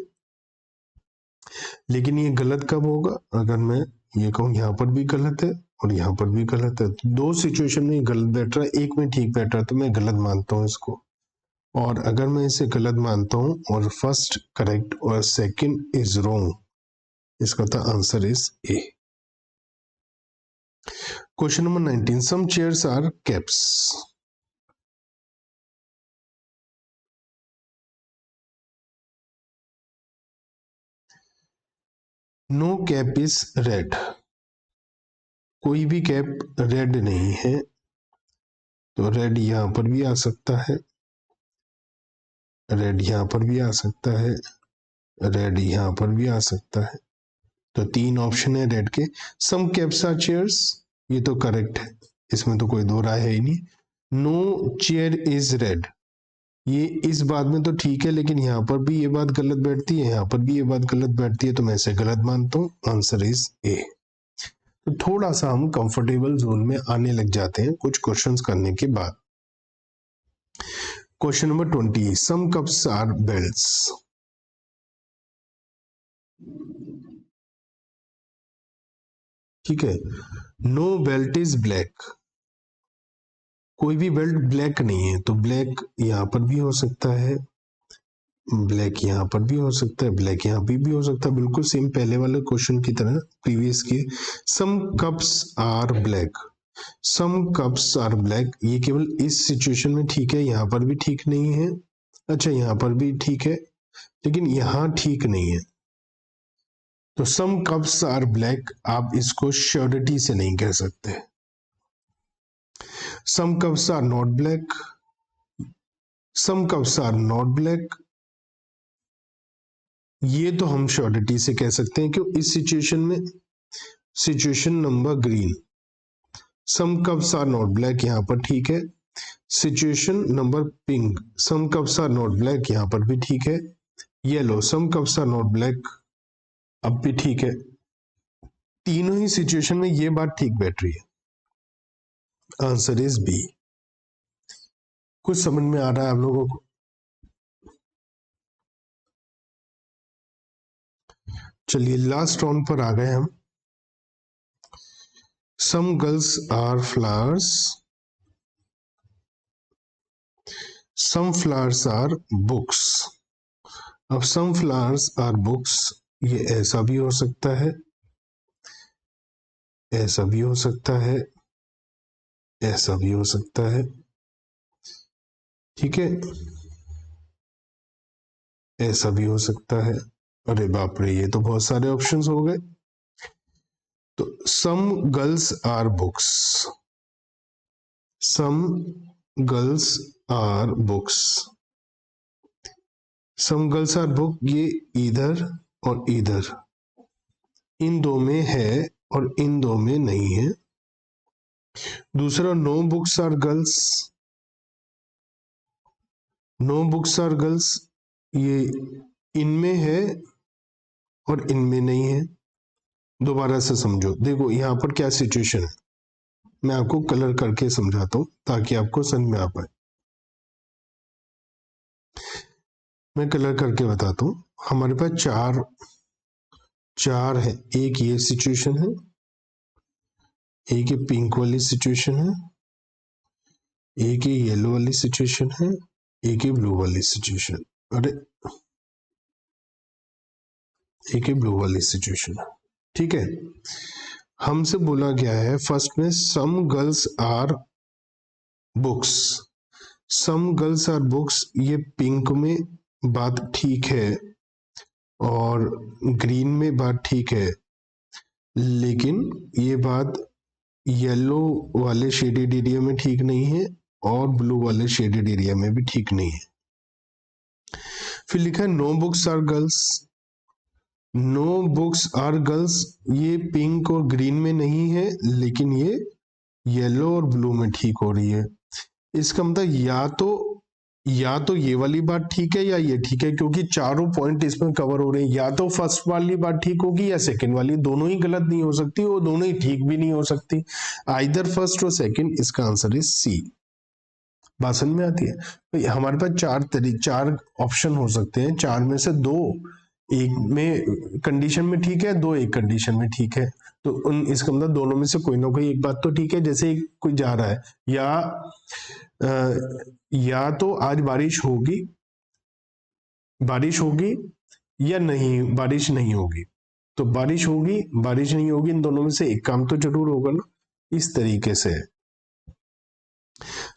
लेकिन ये गलत कब होगा, अगर मैं ये कहूँ यहाँ पर भी गलत है और यहाँ पर भी गलत है, तो दो सिचुएशन में गलत बैठ रहा है, एक में ठीक बैठ रहा है, तो मैं गलत मानता हूँ इसको। और अगर मैं इसे गलत मानता हूं और फर्स्ट करेक्ट और सेकंड इज रॉन्ग, इसका तो answer is A. Question number 19, some chairs are caps, no cap is red, कोई भी कैप रेड नहीं है, तो रेड यहां पर भी आ सकता है, रेड यहां पर भी आ सकता है, रेड यहां पर भी आ सकता है, तो तीन ऑप्शन है रेड के। सम कैप्स आर चेयर्स, ये तो करेक्ट है, इसमें तो कोई दो राय है ही नहीं। नो चेयर इज रेड, ये इस बात में तो ठीक है, लेकिन यहां पर भी ये बात गलत बैठती है, यहां पर भी ये बात गलत बैठती है, तो मैं इसे गलत मानता हूं, आंसर इज ए। तो थोड़ा सा हम कंफर्टेबल जोन में आने लग जाते हैं कुछ क्वेश्चंस करने के बाद। Question number 20, some cups are belts, ठीक है, नो बेल्ट इज ब्लैक, कोई भी बेल्ट ब्लैक नहीं है, तो ब्लैक यहां पर भी हो सकता है, ब्लैक यहां पर भी हो सकता है, ब्लैक यहां भी हो सकता है, बिल्कुल सेम पहले वाले क्वेश्चन की तरह, प्रीवियस की। Some cups are black, some cups are black, ये केवल इस सिचुएशन में ठीक है, यहां पर भी ठीक नहीं है, अच्छा यहां पर भी ठीक है, लेकिन यहां ठीक नहीं है। तो सम कप्स आर ब्लैक, आप इसको श्योरिटी से नहीं कह सकते। Some cups are not black, some cups are not black, ये तो हम श्योरिटी से कह सकते हैं, क्यों इस सिचुएशन में, situation number green, some cups are not black यहां पर ठीक है, situation number pink, some cups are not black यहां पर भी ठीक है, yellow, some cups are not black, अब भी ठीक है, तीनों ही सिचुएशन में ये बात ठीक बैठ रही है, आंसर इज बी। कुछ समझ में आ रहा है आप लोगों को? चलिए लास्ट राउंड पर आ गए हम। Some girls are flowers, some flowers are books, अब सम फ्लावर्स आर बुक्स, ये ऐसा भी हो सकता है, ऐसा भी हो सकता है, ऐसा भी हो सकता है, ठीक है, ऐसा भी हो सकता है, अरे बाप रे ये तो बहुत सारे ऑप्शंस हो गए। तो some girls are books, some girls are books, some girls are book, ये इधर और इधर, इन दो में है और इन दो में नहीं है। दूसरा, no books are girls, no books are girls, ये इनमें है और इनमें नहीं है। दोबारा से समझो, देखो यहां पर क्या सिचुएशन है, मैं आपको कलर करके समझाता हूं ताकि आपको समझ में आ पाए। मैं कलर करके बताता हूं। हमारे पास चार है। एक ये सिचुएशन है, एक ये पिंक वाली सिचुएशन है, एक ये येलो वाली सिचुएशन है, एक ये ब्लू वाली सिचुएशन, अरे एक ये ब्लू वाली सिचुएशन है। ठीक है, हमसे बोला गया है फर्स्ट में some girls are books, some girls are books, ये पिंक में बात ठीक है और ग्रीन में बात ठीक है, लेकिन ये बात येलो वाले शेडेड एरिया में ठीक नहीं है और ब्लू वाले शेडेड एरिया में भी ठीक नहीं है। फिर लिखा है no books are girls, no books are girls, ये पिंक और ग्रीन में नहीं है लेकिन ये येलो और ब्लू में ठीक हो रही है। इसका मतलब या तो ये वाली बात ठीक है या ये ठीक है, क्योंकि चारों पॉइंट इसमें कवर हो रहे हैं। या तो फर्स्ट वाली बात ठीक होगी या सेकंड वाली, दोनों ही गलत नहीं हो सकती और दोनों ही ठीक भी नहीं हो सकती, आइदर फर्स्ट और सेकंड। इसका आंसर इज सी। बात समझ में आती है? तो हमारे पास चार ऑप्शन हो सकते हैं, चार में से दो एक में कंडीशन में ठीक है, दो एक कंडीशन में ठीक है। तो इसका मतलब दोनों में से कोई ना कोई एक बात तो ठीक है। जैसे कोई जा रहा है, या तो आज बारिश होगी या नहीं, बारिश नहीं होगी। तो बारिश होगी, बारिश नहीं होगी, इन दोनों में से एक काम तो जरूर होगा ना। इस तरीके से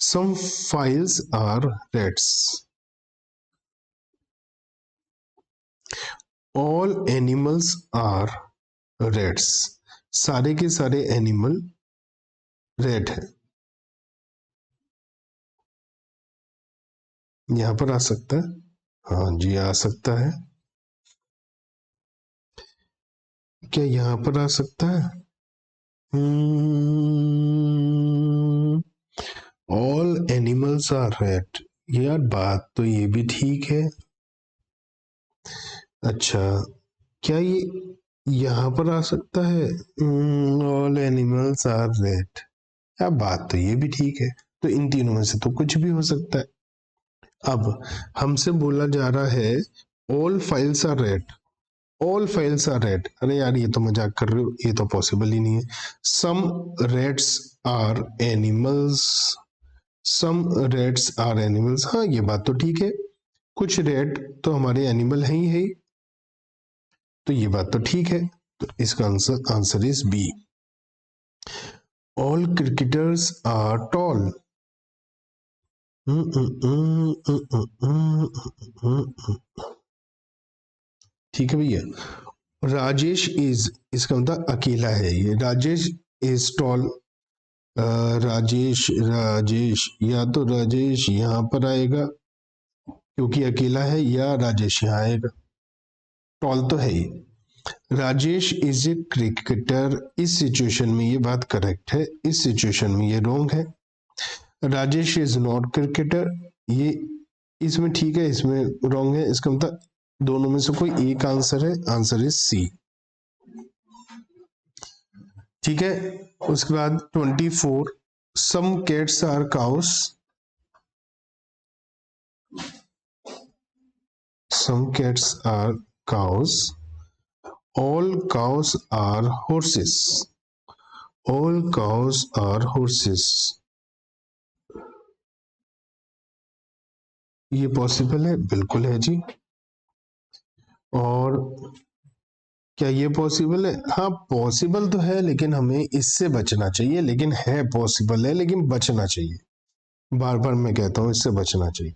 some files are Reds, all animals are reds, सारे के सारे एनिमल रेड है। यहां पर आ सकता है, हाँ जी आ सकता है। क्या यहां पर आ सकता है? ऑल एनिमल्स आर रेड, यार बात तो ये भी ठीक है। अच्छा, क्या ये यहां पर आ सकता है? ऑल एनिमल्स आर रेड, यार बात तो ये भी ठीक है। तो इन तीनों में से तो कुछ भी हो सकता है। अब हमसे बोला जा रहा है all files are red, all files are red, अरे यार ये तो मजाक कर रहे हो, ये तो पॉसिबल ही नहीं है। Some reds are animals, some reds are animals, हाँ ये बात तो ठीक है, कुछ रेड तो हमारे एनिमल हैं ही, तो ये बात तो ठीक है। तो इसका answer is B, all cricketers are tall. ठीक है भैया। राजेश इज, इसका मतलब अकेला है ये, राजेश इज टॉल। राजेश या तो राजेश यहां पर आएगा क्योंकि अकेला है, या राजेश यहां आएगा, टॉल तो है ही। राजेश इज ए क्रिकेटर, इस सिचुएशन में ये बात करेक्ट है, इस सिचुएशन में ये रॉन्ग है। राजेश इज नॉट क्रिकेटर, ये इसमें ठीक है, इसमें रॉन्ग है। इसका मतलब दोनों में से कोई एक आंसर है, आंसर इज सी। ठीक है, उसके बाद 24, some cats are cows, some cats are cows, all cows are horses, all cows are horses, ये पॉसिबल है? बिल्कुल है जी। और क्या ये पॉसिबल है? हाँ पॉसिबल तो है, लेकिन हमें इससे बचना चाहिए, लेकिन है पॉसिबल है लेकिन बचना चाहिए, बार बार मैं कहता हूं इससे बचना चाहिए।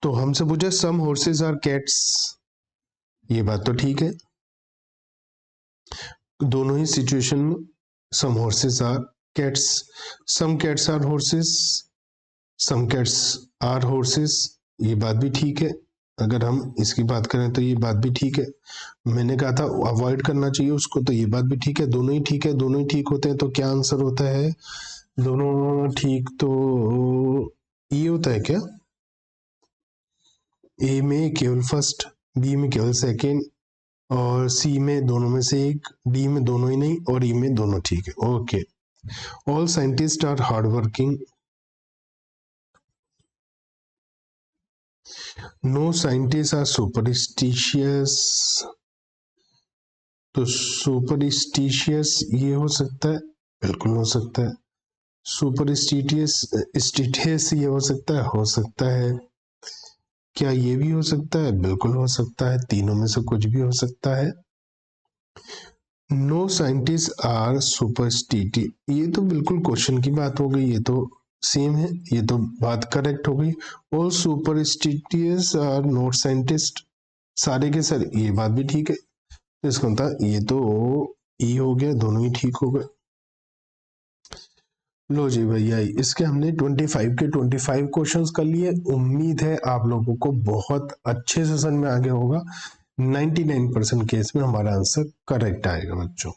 तो हमसे पूछे सम हॉर्सेस आर कैट्स, ये बात तो ठीक है, दोनों ही सिचुएशन में some horses are cats, some cats are horses, some cats are horses, ये बात भी ठीक है। अगर हम इसकी बात करें तो ये बात भी ठीक है, मैंने कहा था अवॉइड करना चाहिए उसको, तो ये बात भी ठीक है, दोनों ही ठीक है, दोनों ही ठीक होते हैं। तो क्या आंसर होता है दोनों ठीक? तो ये होता है क्या, ए में केवल फर्स्ट, बी में केवल सेकेंड, और सी में दोनों में से एक, डी में दोनों ही नहीं, और ई में दोनों ठीक है। Okay, all scientist are hard working, no scientist are superstitious. तो सुपरस्टिशियस ये हो सकता है, बिल्कुल हो सकता है। सुपरस्टिशियस स्टिशियस ये हो सकता है। क्या ये भी हो सकता है? बिल्कुल हो सकता है, तीनों में से कुछ भी हो सकता है। नो साइंटिस्ट आर सुपरस्टिशियस, ये तो बिल्कुल क्वेश्चन की बात हो गई, ये तो सेम है, ये तो बात करेक्ट हो गई। All superstitious are not scientist, सारे के सारे, ये बात भी ठीक है। तो इसका मतलब ये तो ई हो गया, दोनों ही ठीक हो गए। लो जी भैया, इसके हमने 25 के 25 क्वेश्चंस कर लिए। उम्मीद है आप लोगों को बहुत अच्छे से समझ में आ गया होगा। 99% केस में हमारा आंसर करेक्ट आएगा बच्चों।